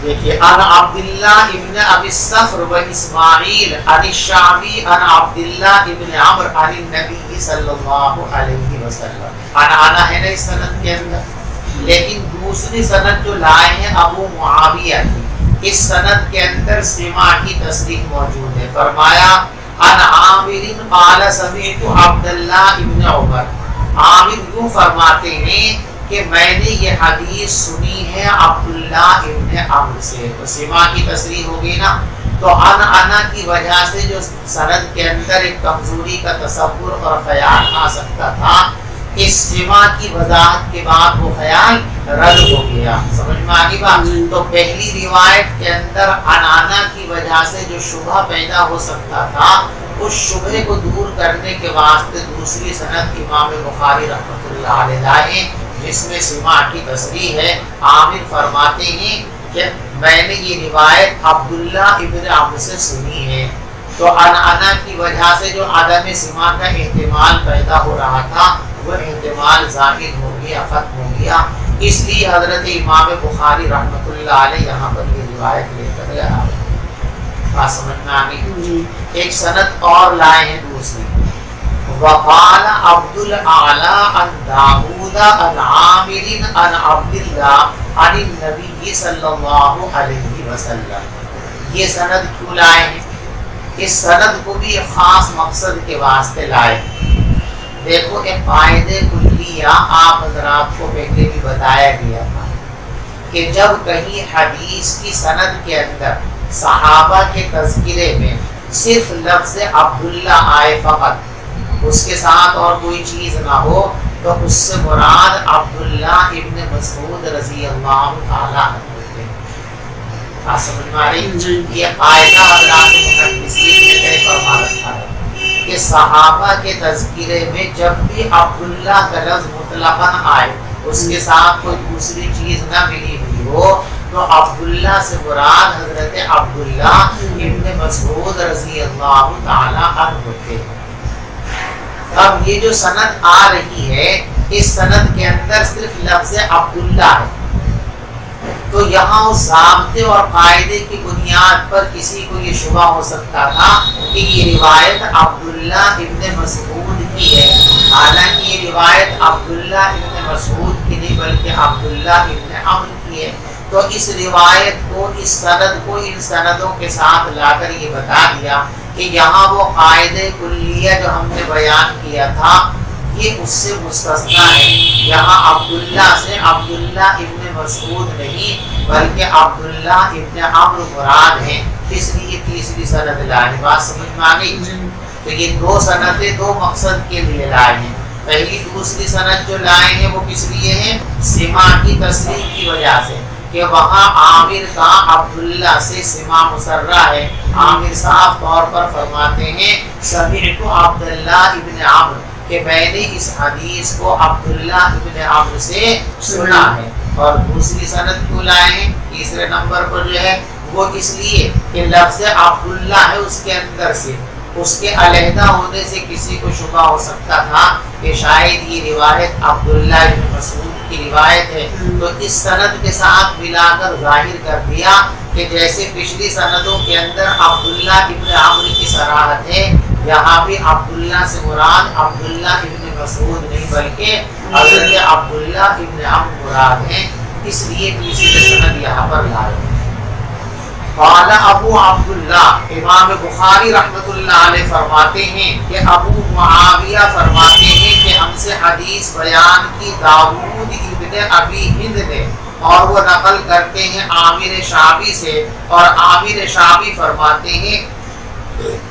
دیکھیے ان عبداللہ ابن ابی الصفر و اسماعیل عن الشعبی عن عبداللہ ابن عمر عن النبی صلی اللہ علیہ وسلم۔ انا ہے نا اس سند کے اندر، لیکن دوسری سند جو لائے ہیں ابو معاویہ کی، اس سند کے اندر سماع کی تصریح موجود ہے۔ فرمایا ان عامر قال سمعت عبداللہ ابن عمر، عامر یوں فرماتے ہیں کہ میں نے یہ حدیث سنی ہے عبداللہ ابن عمر سے۔ تو سماع کی تصریح ہوگی نا، تو انا کی وجہ سے جو سند کے اندر ایک کمزوری کا تصور اور خیال آ سکتا تھا، اس سماع کی وضاحت کے بعد وہ خیال رد ہو گیا۔ سمجھ میں آگی بات؟ تو پہلی روایت کے اندر انانا کی وجہ سے جو شبہ پیدا ہو سکتا تھا، اس شبہ کو دور کرنے کے واسطے دوسری سند امام بخاری رحمۃ اللہ علیہ لائے، جس میں سماع کی تصریح ہے۔ عامر فرماتے ہیں کہ میں نے یہ روایت عبداللہ ابن عمر سے سنی ہے، تو انا کی وجہ سے جو عدم سماع کا احتمال پیدا ہو رہا تھا، وہ احتمال ظاہر ہو گیا، ختم ہو گیا۔ اس لیے حضرت امام بخاری رحمۃ اللہ علیہ یہاں پر یہ روایت لے کر آئے۔ بات سمجھ میں آ گئی؟ ایک سند اور لائے ہیں دوسری، وقال عبد الاعلی عن داؤد عن عامر عن عبداللہ عن النبی صلی اللہ علیہ وسلم۔ یہ سند کیوں لائے ہیں؟ اس سند کو بھی ایک خاص مقصد کے واسطے لائے ہیں۔ دیکھو ایک قاعدے کلیہ آپ حضرات کو پہلے بھی بتایا گیا تھا کہ جب کہیں حدیث کی سند کے اندر صحابہ کے تذکرے میں صرف لفظ عبداللہ آئے فقط، اس کے ساتھ اور کوئی چیز نہ ہو، تو اس سے مراد عبداللہ ابن مسعود رضی اللہ تعالیٰ عنہ ہوتے ہیں۔ آپ سمجھ میں آ رہی؟ یہ قاعدہ حضرات محدثین نے طے فرما رکھا ہے کہ صحابہ کے تذکرے میں جب بھی عبداللہ کا لفظ مطلقاً آئے، اس کے ساتھ کوئی دوسری چیز نہ ملی ہوئی ہو، تو عبداللہ سے مراد حضرت عبداللہ ابن مسعود رضی اللہ تعالی عنہ ہوتے ہیں۔ اب یہ جو سند آ رہی ہے، اس سند کے اندر صرف لفظ عبداللہ ہے، تو یہاں اس ضابطے اور قاعدے کی بنیاد پر کسی کو یہ شبہ ہو سکتا تھا کہ یہ روایت عبداللہ ابن مسعود کی ہے، حالانکہ یہ روایت عبداللہ ابن مسعود کی نہیں بلکہ عبداللہ ابن عمر کی ہے۔ تو اس روایت کو، اس سند کو ان سندوں کے ساتھ لا کر یہ بتا دیا کہ یہاں وہ قاعدے کلیہ جو ہم نے بیان کیا تھا، یہ اس سے مستثنا ہے۔ یہاں عبداللہ سے عبداللہ ابن مسعود نہیں بلکہ عبداللہ ابن عمرو مراد ہیں، اس لیے تیسری سند لائے۔ بات سمجھ میں آ گئی؟ تو یہ دو سندیں دو مقصد کے لیے لائے ہیں۔ پہلی دوسری سند جو لائے ہیں وہ کس لیے ہیں؟ سماع کی تصریح کی وجہ سے، کہ وہاں عامر کا عبداللہ سے سماع مسرہ ہے۔ عامر صاف طور پر فرماتے ہیں سمعت عبداللہ ابن عمرو، کہ میں نے اس حدیث کو عبداللہ ابن عمرو سے سنا ہے۔ اور دوسری سند کیوں لائے ہیں تیسرے نمبر پر جو ہے وہ اس لیے کہ لفظ عبداللہ ہے اس کے اندر سے، اس کے علیحدہ ہونے سے کسی کو شبہ ہو سکتا تھا کہ شاید یہ روایت عبداللہ ابن مسعود کی روایت ہے، تو اس سند کے ساتھ ملا کر ظاہر کر دیا کہ جیسے پچھلی سندوں کے اندر عبداللہ ابن عمرو کی صراحت ہے، یہاں بھی عبداللہ سے مراد عبداللہ ابن مسعود نہیں بلکہ حضرت عبداللہ ابن عمرو مراد ہیں، اس لیے تیسری سند یہاں پر لائے۔ قال ابو عبداللہ، امام بخاری رحمۃ اللہ علیہ فرماتے ہیں کہ ابو معاویہ فرماتے ہیں کہ ہم سے حدیث بیان کی داؤد ابن ابی ہند نے، اور وہ نقل کرتے ہیں عامر شعبی سے، اور عامر شعبی فرماتے ہیں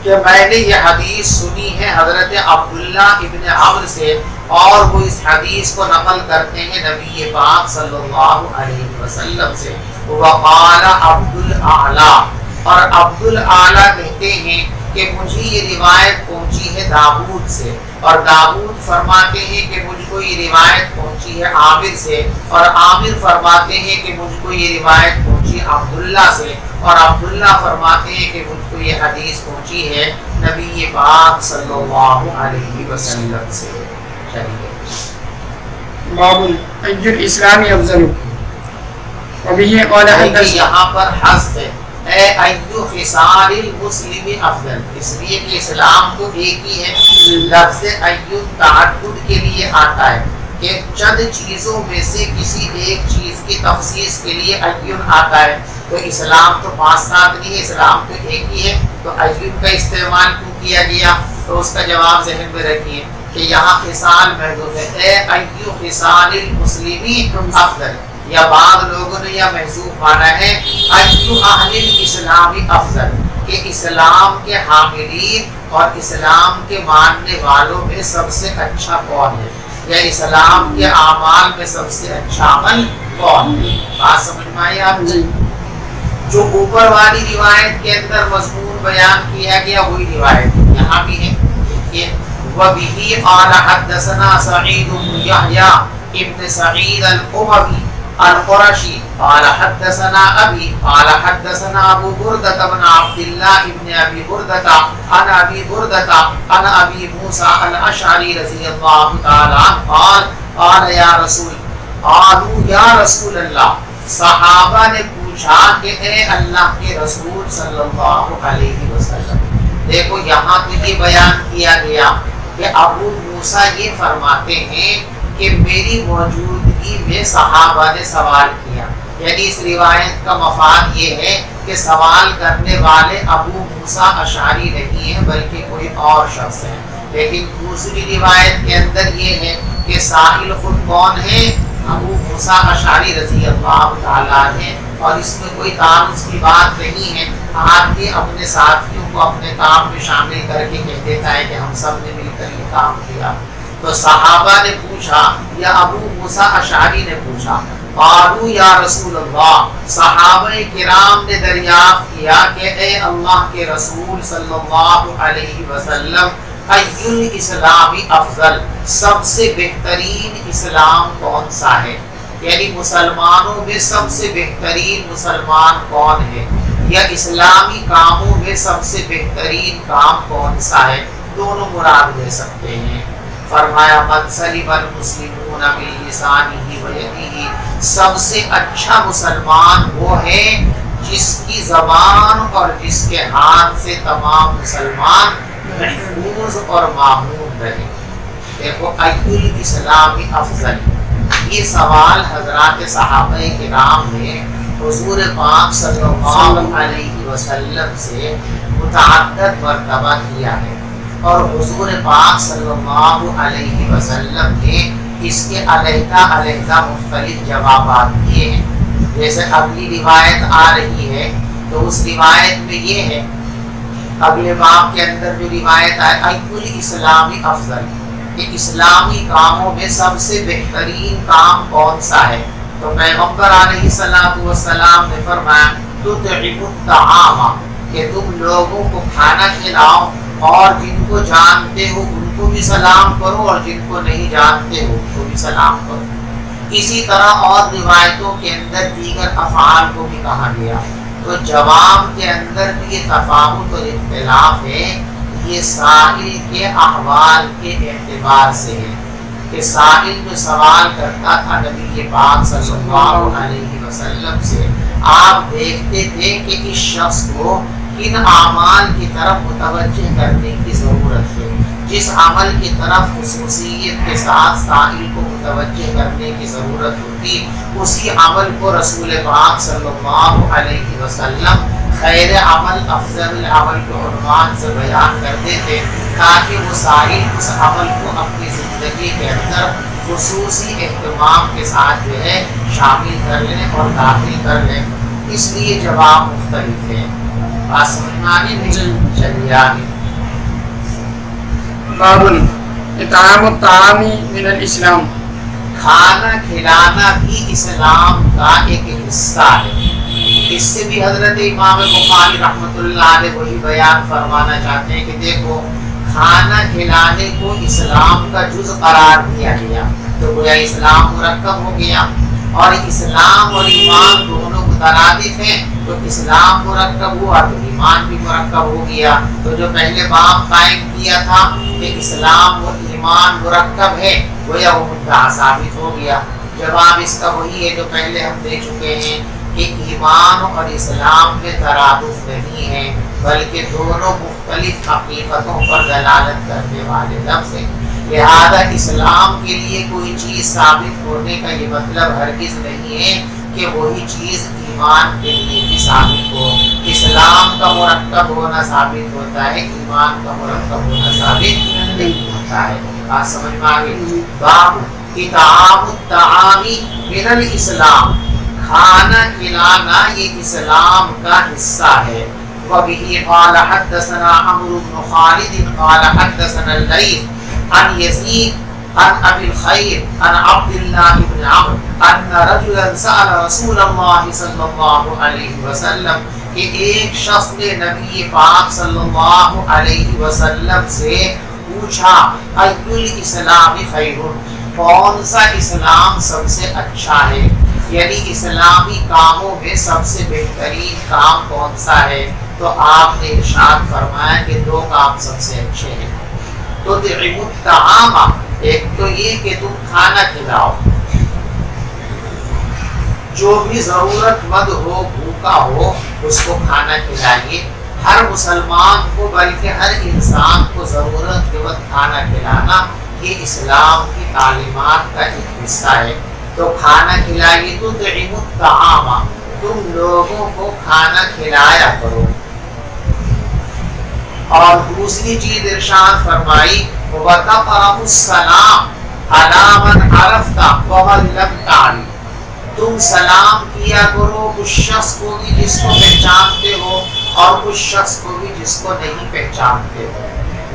کہ میں نے یہ حدیث سنی ہے حضرت عبداللہ ابن عمرو سے، اور وہ اس حدیث کو نقل کرتے ہیں نبی پاک صلی اللہ علیہ وسلم سے۔ وقال عبد الاعلی، اور عبد الاعلی کہتے ہیں کہ مجھے یہ روایت پہنچی ہے داؤد سے، اور داؤد فرماتے ہیں کہ مجھ کو یہ روایت پہنچی ہے عامر سے، اور عامر فرماتے ہیں کہ مجھ کو یہ روایت پہنچی عبداللہ سے، اور عبداللہ فرماتے ہیں کہ مجھ کو یہ حدیث پہنچی ہے نبی پاک صلی اللہ علیہ وسلم سے. چلیے باب أي الإسلام أفضل وبه قال حدثنا. یہاں پر حذف ہے اے ایو خصال المسلم افضل، اس لیے کہ اسلام تو ایک ہی ہے. لفظ ایو تعدد کے لیے آتا ہے کہ چند چیزوں میں سے کسی ایک چیز کی تخصیص کے لیے ایو آتا ہے. تو اسلام تو 5-7 نہیں ہے، اسلام تو ایک ہی ہے. تو ایو کا استعمال کیوں کیا گیا؟ تو اس کا جواب ذہن میں رکھیے کہ یہاں خصال محذوف ہے. اے ایو خصال المسلم افضل، یا بعض لوگوں نے یا محذوف مانا ہے ایو اہل الاسلام افضل، کہ اسلام کے حاملین اور اسلام کے ماننے والوں میں سب سے اچھا کون ہے، یا اسلام کے اعمال میں سب سے اچھا عمل کون ہے. بات سمجھ میں آئی آپ جی. جو اوپر والی روایت کے اندر مضمون بیان کیا گیا وہی روایت یہاں بھی ہے. دیکھیے وَبِهِ قَالَ حَدَّثَنَا سَعِيدُ بْنُ يَحْيَىٰ ابن سعید الأموی القرشی قال حدثنا ابی قال حدثنا ابو بردة بن عبد الله ابن ابی بردة عن ابی بردة عن ابی موسیٰ الاشعری رضی اللہ تعالی عنہ قال قال یا رسول قالوا یا رسول اللہ، صحابہ نے پوچھا کہ اے اللہ کے رسول صلی اللہ علیہ وسلم. دیکھو یہاں تو یہ بیان کیا گیا کہ ابو موسیٰ یہ فرماتے ہیں کہ میری موجودگی میں صحابہ نے سوال کیا. یعنی اس روایت کا مفاد یہ ہے کہ سوال کرنے والے ابو موسیٰ اشعری نہیں ہیں بلکہ کوئی اور شخص ہے. لیکن دوسری روایت کے اندر یہ ہے کہ سائل خود کون ہے؟ ابو موسیٰ اشعری رضی اللہ تعالیٰ عنہ. اور اس میں کوئی تعارض کی بات نہیں ہے. آدمی اپنے ساتھیوں کو اپنے کام میں شامل کر کے کہہ دیتا ہے کہ ہم سب نے مل کر یہ کام کیا. تو صحابہ نے پوچھا یا ابو موسیٰ اشعری نے پوچھا قالوا یا رسول اللہ، صحابہ کرام نے دریافت کیا کہ اے اللہ کے رسول صلی اللہ علیہ وسلم ای الاسلام افضل، سب سے بہترین اسلام کون سا ہے؟ یعنی مسلمانوں میں سب سے بہترین مسلمان کون ہے، یا اسلامی کاموں میں سب سے بہترین کام کون سا ہے؟ دونوں مراد لے سکتے ہیں. فرمایا من سلم المسلمون بلسانہ ویدہ، سب سے اچھا مسلمان وہ ہے جس کی زبان اور جس کے ہاتھ سے تمام مسلمان محفوظ اور معمول رہے. دیکھو ای الاسلام افضل، یہ سوال حضرات صحابہ کرام نے حضور پاک صلی اللہ علیہ وسلم سے متعدد مرتبہ کیا ہے، اور حضور پاک صلی اللہ علیہ وسلم نے اس کے علیحدہ علیحدہ مختلف جوابات دیے ہیں. جیسے اگلی روایت آ رہی ہے تو اس روایت میں یہ ہے، اگلے باب کے اندر جو روایت ہے ای الاسلام افضل، کہ اسلامی کاموں میں سب سے بہترین کام کون سا ہے؟ تو پیغمبر علیہ السلام نے فرمایا تطعم الطعام، کہ تم لوگوں کو کھانا کھلاؤ اور جن کو جانتے ہو ان کو بھی سلام کرو اور جن کو نہیں جانتے ہو ان کو بھی سلام کرو. اسی طرح اور روایتوں کے اندر دیگر افعال کو بھی کہا گیا. تو جواب کے اندر بھی یہ تفاوت اور اختلاف ہے، یہ سائل کے احوال کے اعتبار سے ہے کہ سائل جو سوال کرتا تھا نبی پاک صلی اللہ علیہ وسلم سے، آپ دیکھتے تھے کہ اس شخص کو کن اعمال کی طرف متوجہ کرنے کی ضرورت ہے. جس عمل کی طرف خصوصیت کے ساتھ سائل کو متوجہ کرنے کی ضرورت ہوتی، اسی عمل کو رسول پاک صلی اللہ علیہ وسلم خیر عمل افضل العمل کے عنوان سے بیان کرتے تھے، تاکہ وہ سائل اس عمل کو اپنی زندگی کے اندر خصوصی اہتمام کے ساتھ جو ہے شامل کر لیں اور داخل کر لیں. اس لیے جواب مختلف ہے. بات سمجھ میں آگے نہیں؟ چلیے آگے. باب اطعام الطعام من الاسلام، کھانا کھلانا بھی اسلام کا ایک حصہ ہے. اس سے بھی حضرت امام بخاری رحمۃ اللہ علیہ وہی بیان فرمانا چاہتے ہیں کہ دیکھو کھانا کھلانے کو اسلام کا جز قرار دیا گیا، تو گویا اسلام مرکب ہو گیا، اور اسلام اور ایمان دونوں مترادف ہیں تو اسلام مرکب ہوا تو ایمان بھی مرکب ہو گیا. تو جو پہلے باب قائم کیا تھا کہ اسلام و ایمان مرکب ہے گویا وہ مدعا ثابت ہو گیا. جواب اس کا وہی ہے جو پہلے ہم دے چکے ہیں کہ ایمان اور اسلام میں ترادف نہیں ہے بلکہ دونوں مختلف حقیقتوں پر دلالت کرنے والے لفظ ہیں. لہذا اسلام کے لیے کوئی چیز ثابت ہونے کا یہ مطلب ہرگز نہیں ہے کہ وہی چیز ایمان کے لیے بھی ثابت ہو. اسلام کا مرکب ہونا ثابت ہوتا ہے, ایمان کا مرکب ہونا ثابت نہیں ہوتا ہے. بات سمجھ میں آ گئی. باب اطعام الطعام من الاسلام, کھانا کھلانا یہ اسلام کا حصہ ہے. وبه قال حدثنا عمرو بن خالد قال حدثنا الليث عن يزيد عن ابي الخير عن عبد الله بن عمرو ان رجلا سأل رسول الله صلى الله عليه وسلم کہ ایک شخص نے نبی پاک صلی اللہ علیہ وسلم سے پوچھا ای الاسلام خیر, کون سا اسلام سب سے اچھا ہے, یعنی اسلامی کاموں میں سب سے بہترین کام کون سا ہے. تو آپ نے ارشاد فرمایا کہ دو کام سب سے اچھے ہیں. تو تطعم الطعام, ایک تو یہ کہ تم کھانا کھلاؤ, جو بھی ضرورت مند ہو بھوکا ہو اس کو کھانا کھلائیے. ہر مسلمان کو بلکہ ہر انسان کو ضرورت کے وقت کھانا کھلانا یہ اسلام کی تعلیمات کا ایک حصہ ہے. تو کھانا کھلائیے. تو تطعم الطعام, تم لوگوں کو کھانا کھلایا کرو. اور دوسری چیز ارشاد فرمائی وَتَقْرَأُ السَّلَامَ عَلَىٰ مَنْ عَرَفْتَ وَمَنْ لَمْ تَعْرِفْ, تم سلام کیا کرو اس شخص کو بھی جس کو پہچانتے ہو اور اس شخص کو بھی جس کو نہیں پہچانتے ہو.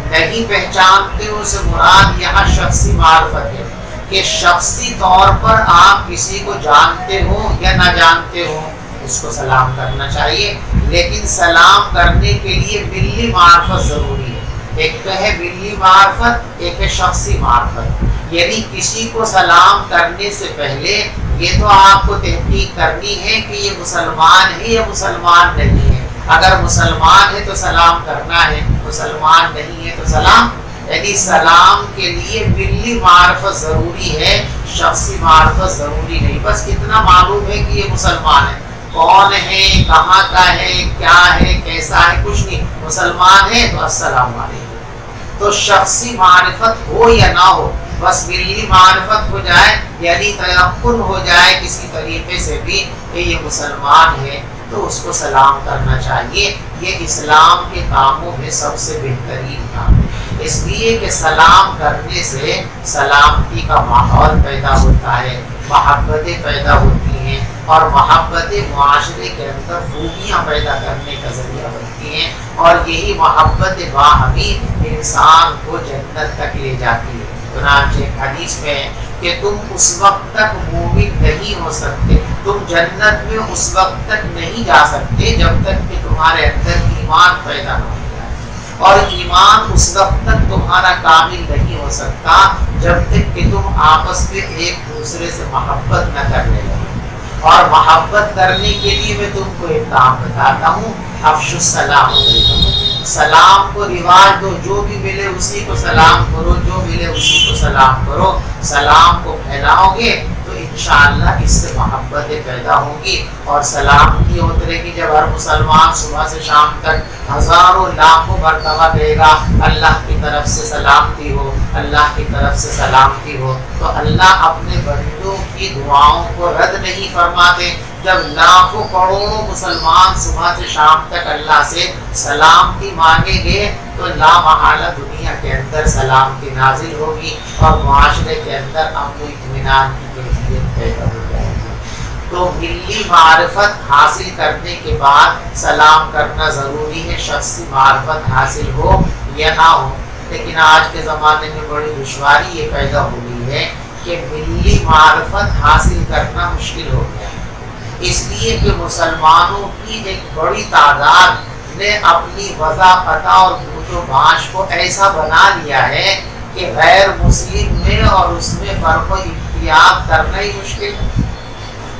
نہیں پہچانتے ہو سے مراد یہاں شخصی معرفت ہے کہ شخصی طور پر آپ کسی کو جانتے ہو یا نہ جانتے ہو اس کو سلام کرنا چاہیے. لیکن سلام کرنے کے لیے ملی معرفت ضروری ہے. ایک تو ہے ملی معرفت, ایک ہے شخصی معرفت. یعنی کسی کو سلام کرنے سے پہلے یہ تو آپ کو تحقیق کرنی ہے کہ یہ مسلمان ہے یا مسلمان نہیں ہے. اگر مسلمان ہے تو سلام کرنا ہے, مسلمان نہیں ہے تو سلام, یعنی سلام کے لیے ملی معرفت ضروری ہے, شخصی معرفت ضروری نہیں. بس اتنا معلوم ہے کہ یہ مسلمان ہے, کون ہے, کہاں کا ہے, کیا ہے, کیسا ہے, کچھ نہیں. مسلمان ہے تو السلام علیکم. تو شخصی معرفت ہو یا نہ ہو, بس ملی معرفت ہو جائے, یعنی تیقن ہو جائے کسی طریقے سے بھی کہ یہ مسلمان ہے تو اس کو سلام کرنا چاہیے. یہ اسلام کے کاموں میں سب سے بہترین کام ہے, اس لیے کہ سلام کرنے سے سلامتی کا ماحول پیدا ہوتا ہے, محبتیں پیدا ہوتی ہیں, اور محبتیں معاشرے کے اندر خوبیاں پیدا کرنے کا ذریعہ بنتی ہیں, اور یہی محبت باہمی انسان کو جنت تک لے جاتی ہے. چنانچہ ایک حدیث میں ہے کہ تم اس وقت تک مومن نہیں ہو سکتے, تم جنت میں اس وقت تک نہیں جا سکتے جب تک کہ تمہارے اندر ایمان پیدا نہ ہو جائے, اور ایمان اس وقت تک تمہارا کامل نہیں ہو سکتا جب تک کہ تم آپس میں ایک دوسرے سے محبت نہ کرنے لگے. اور محبت کرنے کے لیے میں تم کو ایک کام بتاتا ہوں, افشوا السلام علیکم, سلام کو رواج دو, جو بھی ملے اسی کو سلام کرو, جو ملے اسی کو سلام کرو. سلام کو پھیلاؤ گے تو انشاءاللہ اس سے محبتیں پیدا ہوں گی, اور سلامتی اترے گی. جب ہر مسلمان صبح سے شام تک ہزاروں لاکھوں مرتبہ کہے گا اللہ کی طرف سے سلامتی ہو, اللہ کی طرف سے سلامتی ہو, تو اللہ اپنے بندوں کی دعاؤں کو رد نہیں فرماتے. جب لاکھوں کروڑوں مسلمان صبح سے شام تک اللہ سے سلامتی مانگیں گے تو لا محالہ دنیا کے اندر سلامتی نازل ہوگی, اور معاشرے کے اندر امن و اطمینان کی کیفیت پیدا ہو جائے گی. تو ملی معرفت حاصل کرنے کے بعد سلام کرنا ضروری ہے, شخصی معرفت حاصل ہو یا نہ ہو. لیکن آج کے زمانے میں بڑی دشواری یہ پیدا ہو گئی ہے کہ ملی معرفت حاصل کرنا مشکل ہو گیا, اس لیے کہ مسلمانوں کی ایک بڑی تعداد نے اپنی وضع پتہ اور بوت و باش کو ایسا بنا لیا ہے کہ غیر مسلم میں اور اس میں فرق و امتیاز کرنا ہی مشکل ہے.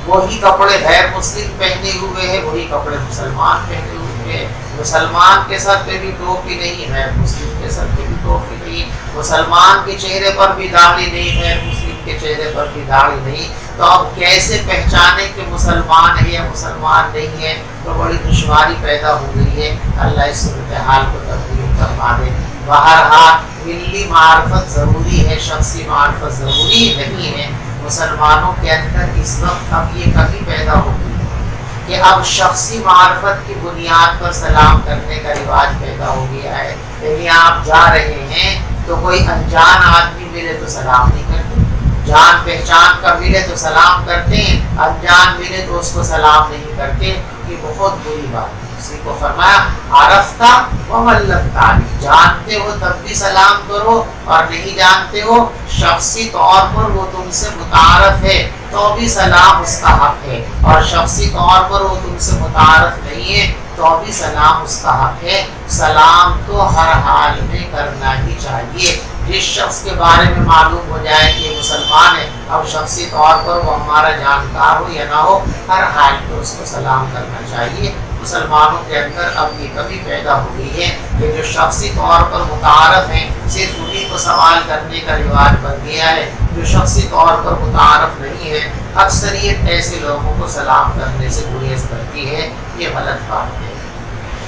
وہی کپڑے غیر مسلم پہنے ہوئے ہیں، وہی کپڑے مسلمان پہنے ہوئے ہیں۔ مسلمان کے سر پہ بھی ٹوپی نہیں ہے، مسلم کے سر پہ بھی ٹوپی نہیں، مسلمان کے چہرے پر بھی داڑھی نہیں ہے، مسلم کے چہرے پر بھی داڑھی نہیں، تو اب کیسے پہچانے کہ مسلمان ہے یا مسلمان نہیں ہے؟ تو بڑی دشواری پیدا ہو گئی ہے۔ اللہ اس صورتحال کو تبدیل فرما دے۔ بہرحال ملی معرفت ضروری ہے، شخصی معرفت ضروری نہیں ہے۔ مسلمانوں کے اندر اس وقت اب یہ کمی پیدا ہو گئی کہ اب شخصی معرفت کی بنیاد پر سلام کرنے کا رواج پیدا ہو گیا ہے۔ یعنی آپ جا رہے ہیں تو کوئی انجان آدمی ملے تو سلام نہیں کرتے، جان پہچان کا ملے تو سلام کرتے ہیں، انجان ملے تو اس کو سلام نہیں کرتے۔ یہ بہت بری بات ہے۔ اسی کو فرمایا عرفتہ ومن لم تعرف، جانتے ہو تب بھی سلام کرو اور نہیں جانتے ہو شخصی طور پر وہ تم سے متعارف ہے تو بھی سلام اس کا حق ہے، اور شخصی طور پر وہ تم سے متعارف نہیں ہے تو بھی سلام اس کا حق ہے۔ سلام تو ہر حال میں کرنا ہی چاہیے۔ جس شخص کے بارے میں معلوم ہو جائے کہ یہ مسلمان ہے، اب شخصی طور پر وہ ہمارا جانکار ہو یا نہ ہو، ہر حال میں اس کو سلام کرنا چاہیے۔ مسلمانوں کے اندر اب یہ کمی پیدا ہو گئی ہے کہ جو شخصی طور پر متعارف ہیں صرف انہیں کو سوال کرنے کا رواج بن گیا ہے، جو شخصی طور پر متعارف نہیں ہے اکثریت ایسے لوگوں کو سلام کرنے سے گریز کرتی ہے۔ یہ غلط بات ہے۔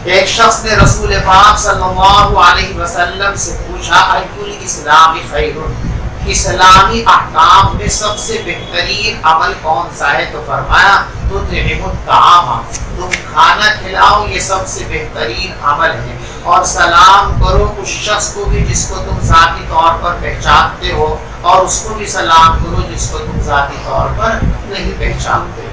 ایک شخص نے رسول پاک صلی اللہ علیہ وسلم سے پوچھا ایُّ الاسلام خیر، اسلامی احکام میں سب سے بہترین عمل کون سا ہے؟ تو فرمایا تطعم الطعام، تم کھانا کھلاؤ، یہ سب سے بہترین عمل ہے، اور سلام کرو اس شخص کو بھی جس کو تم ذاتی طور پر پہچانتے ہو، اور اس کو بھی سلام کرو جس کو تم ذاتی طور پر نہیں پہچانتے ہو۔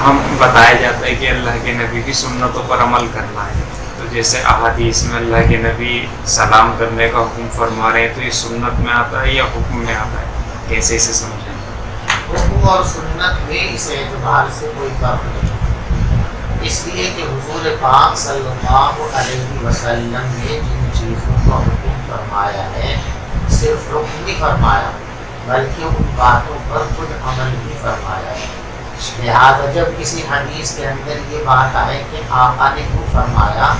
ہم بتایا جاتا ہے کہ اللہ کے نبی کی سنتوں پر عمل کرنا ہے، تو جیسے احادیث میں اللہ کے نبی سلام کرنے کا حکم فرما رہے ہیں، تو یہ سنت میں آتا ہے یا حکم میں آتا ہے؟ کیسے اسے سمجھیں؟ حکم اور سنت میں اس اعتبار سے کوئی فرق نہیں، اس لیے کہ حضور پاک صلی اللہ علیہ وسلم نے جن چیزوں کا حکم فرمایا ہے صرف حکم نہیں فرمایا بلکہ ان باتوں پر خود عمل بھی فرمایا ہے۔ لہٰذا جب کسی حدیث کے اندر یہ بات آئے کہ آقا نے کیوں فرمایا،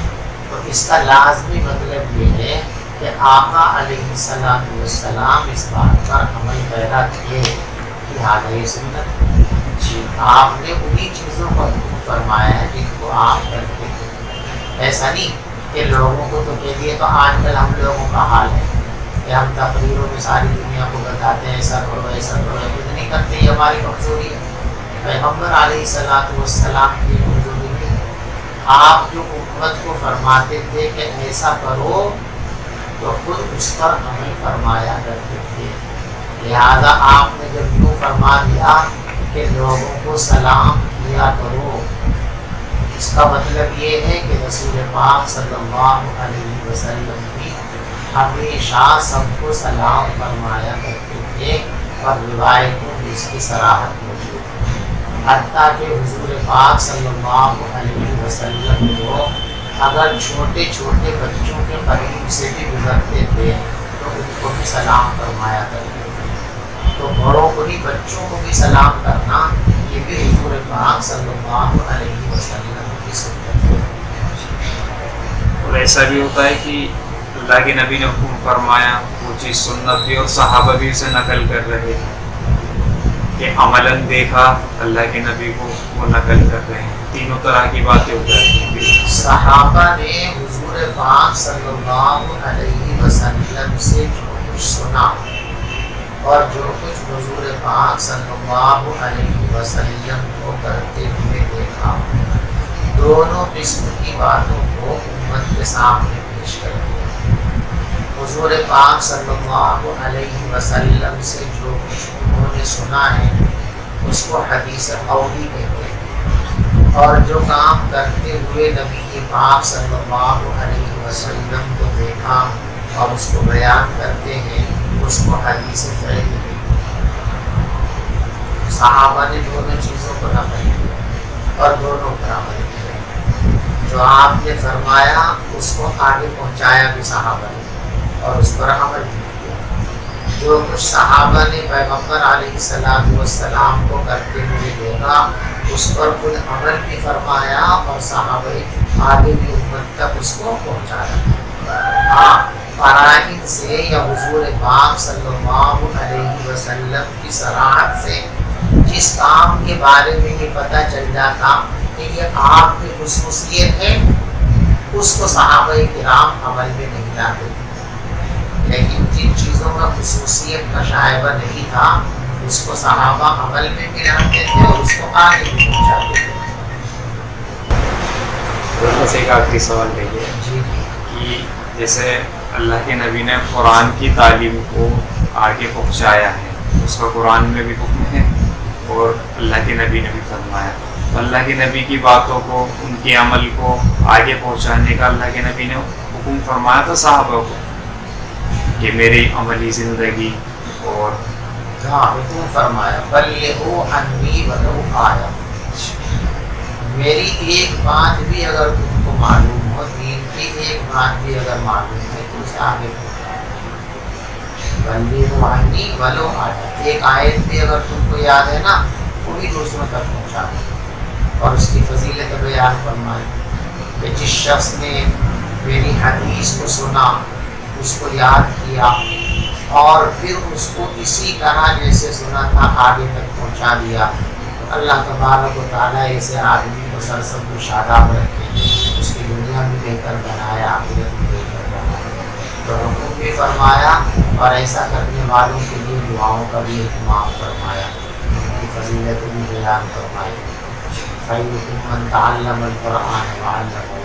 تو اس کا لازمی مطلب یہ ہے کہ آقا علیہ السلام اس بات پر عمل پیرا تھے، لہٰذا یہ سنت جی آپ نے انہی چیزوں کا حکم فرمایا ہے جن کو آپ کرتے تھے۔ ایسا نہیں کہ لوگوں کو تو کہہ دیے، تو آج کل ہم لوگوں کا حال ہے کہ ہم تقریروں میں ساری دنیا کو بتاتے ہیں ایسا کرو ایسا کرو، کچھ نہیں کرتے، یہ ہماری کمزوری ہے۔ پیغمبر علیہ السلام کی کمزوری نہیں، آپ جو امت کو فرماتے تھے کہ ایسا کرو تو خود اس پر عمل فرمایا کرتے تھے۔ لہذا آپ نے جب یوں فرما دیا کہ لوگوں کو سلام کیا کرو، اس کا مطلب یہ ہے کہ رسول پاک صلی اللہ علیہ وسلم بھی ہمیشہ سب کو سلام فرمایا کرتے تھے، اور روایتوں میں اس کی صراحت موجود ہے۔ حتیٰ کہ حضور پاک صلی اللہ علیہ وسلم کو اگر چھوٹے چھوٹے بچوں کے قریب سے بھی گزرتے تھے تو ان کو بھی سلام فرمایا کرتے تھے۔ تو بڑوں کو بھی بچوں کو بھی سلام کرنا یہ بھی حضور پاک صلی اللہ علیہ وسلم کی سنت ہے۔ اور ایسا بھی ہوتا ہے کہ اللہ کے نبی نے حکم فرمایا، وہ چیز سنت بھی اور صحابہ بھی اسے نقل کر رہے ہیں، کہ عملاً دیکھا اللہ کے نبی کو وہ نقل کر رہے ہیں، تینوں طرح کی باتیں ہو جاتی ہیں۔ صحابہ نے حضور پاک صلی اللہ علیہ وسلم سے جو کچھ سنا اور جو کچھ حضور پاک صلی اللہ علیہ وسلم کو کرتے ہوئے دیکھا، دونوں قسم کی باتوں کو امت کے سامنے پیش کر دیا۔ حضور پاک صلی اللہ علیہ وسلم سے جو کچھ انہوں نے سنا ہے اس کو حدیث قولی کہتے ہیں، اور جو کام کرتے ہوئے نبی پاک صلی اللہ علیہ وسلم کو دیکھا اور اس کو بیان کرتے ہیں اس کو حدیث فعلی کہتے ہیں۔ صحابہ نے دونوں چیزوں کو نقل کیا اور دونوں پر عمل کیا۔ جو آپ نے فرمایا اس کو آگے پہنچایا بھی صحابہ نے اور اس پر عمل بھی کیا۔ جو کچھ صحابہ نے پیغمبر علیہ السلام کو کرتے ہوئے دیکھا اس پر خود عمل بھی فرمایا اور صحابہ آگے بھی امت تک اس کو پہنچایا. ہاں فرائض سے یا حضور پاک صلی اللہ علیہ وسلم کی صراحت سے جس کام کے بارے میں یہ پتہ چل جاتا کہ یہ آپ کی خصوصیت ہے اس کو صحابہ کرام عمل میں نہیں لاتے. لیکن جن چیزوں میں خصوصیت کا شائبہ نہیں تھا اس کو صحابہ عمل میں بھی لاتے تھے اور اس کو آگے بھی پہنچاتے تھے. بس ایک آخری سوال رہی ہے جی کہ جیسے اللہ کے نبی نے قرآن کی تعلیم کو آگے پہنچایا ہے, اس کا قرآن میں بھی حکم ہے اور اللہ کے نبی نے بھی فرمایا, تو اللہ کے نبی کی باتوں کو, ان کے عمل کو آگے پہنچانے کا اللہ کے نبی نے حکم فرمایا تھا صحابہ کو کہ میری عملی زندگی اور ہاں حکم فرمایا بلغوا عنی ولو آیا. میری ایک بات بھی اگر تم کو معلوم ہو, دین کی ایک بات بھی اگر معلوم ہے تو اسے آگے بلغوا عنی ولو آیا. ایک آیت بھی اگر تم کو یاد ہے نا وہ بھی دوسروں تک پہنچا دو اور اس کی فضیلت بیان فرمائی کہ جس شخص نے میری حدیث کو سنا, اس کو یاد کیا اور پھر اس کو اسی طرح جیسے سنا تھا آگے تک پہنچا دیا, اللہ تبارک و تعالیٰ ایسے آدمی کو سرسبز و شاداب رکھے, اس کی دنیا بھی بہتر بنایا, آخرت بھی بہتر بنایا. تو حکم بھی فرمایا اور ایسا کرنے والوں کے لیے دعاؤں کا بھی اہتمام فرمایا, ان کی فضیلت بھی بیان فرمائی. خیرکم من تعلم القرآن وعلمہ,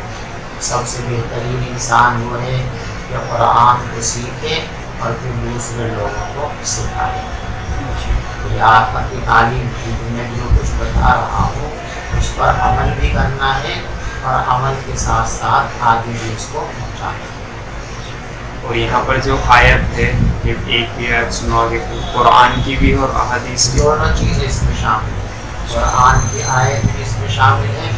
سب سے بہترین انسان وہ ہے کہ قرآن کو سیکھے اور پھر دوسرے لوگوں کو سکھائے. یہ آپ کی تعلیم کی میں جو کچھ بتا رہا ہوں اس پر عمل بھی کرنا ہے اور عمل کے ساتھ ساتھ آگے بھی اس کو پہنچانا ہے. اور یہاں پر جو آیت ہے کہ ایک بھی آیت سنو گے قرآن کی بھی اور احادیث کی, دونوں چیزیں اس میں شامل ہیں. قرآن کی آیت بھی اس میں شامل ہے,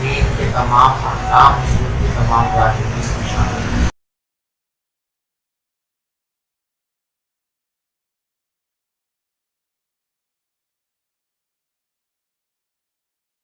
دین کے تمام احکام, حضور کی تمام باتیں بھی اس میں شامل ہیں.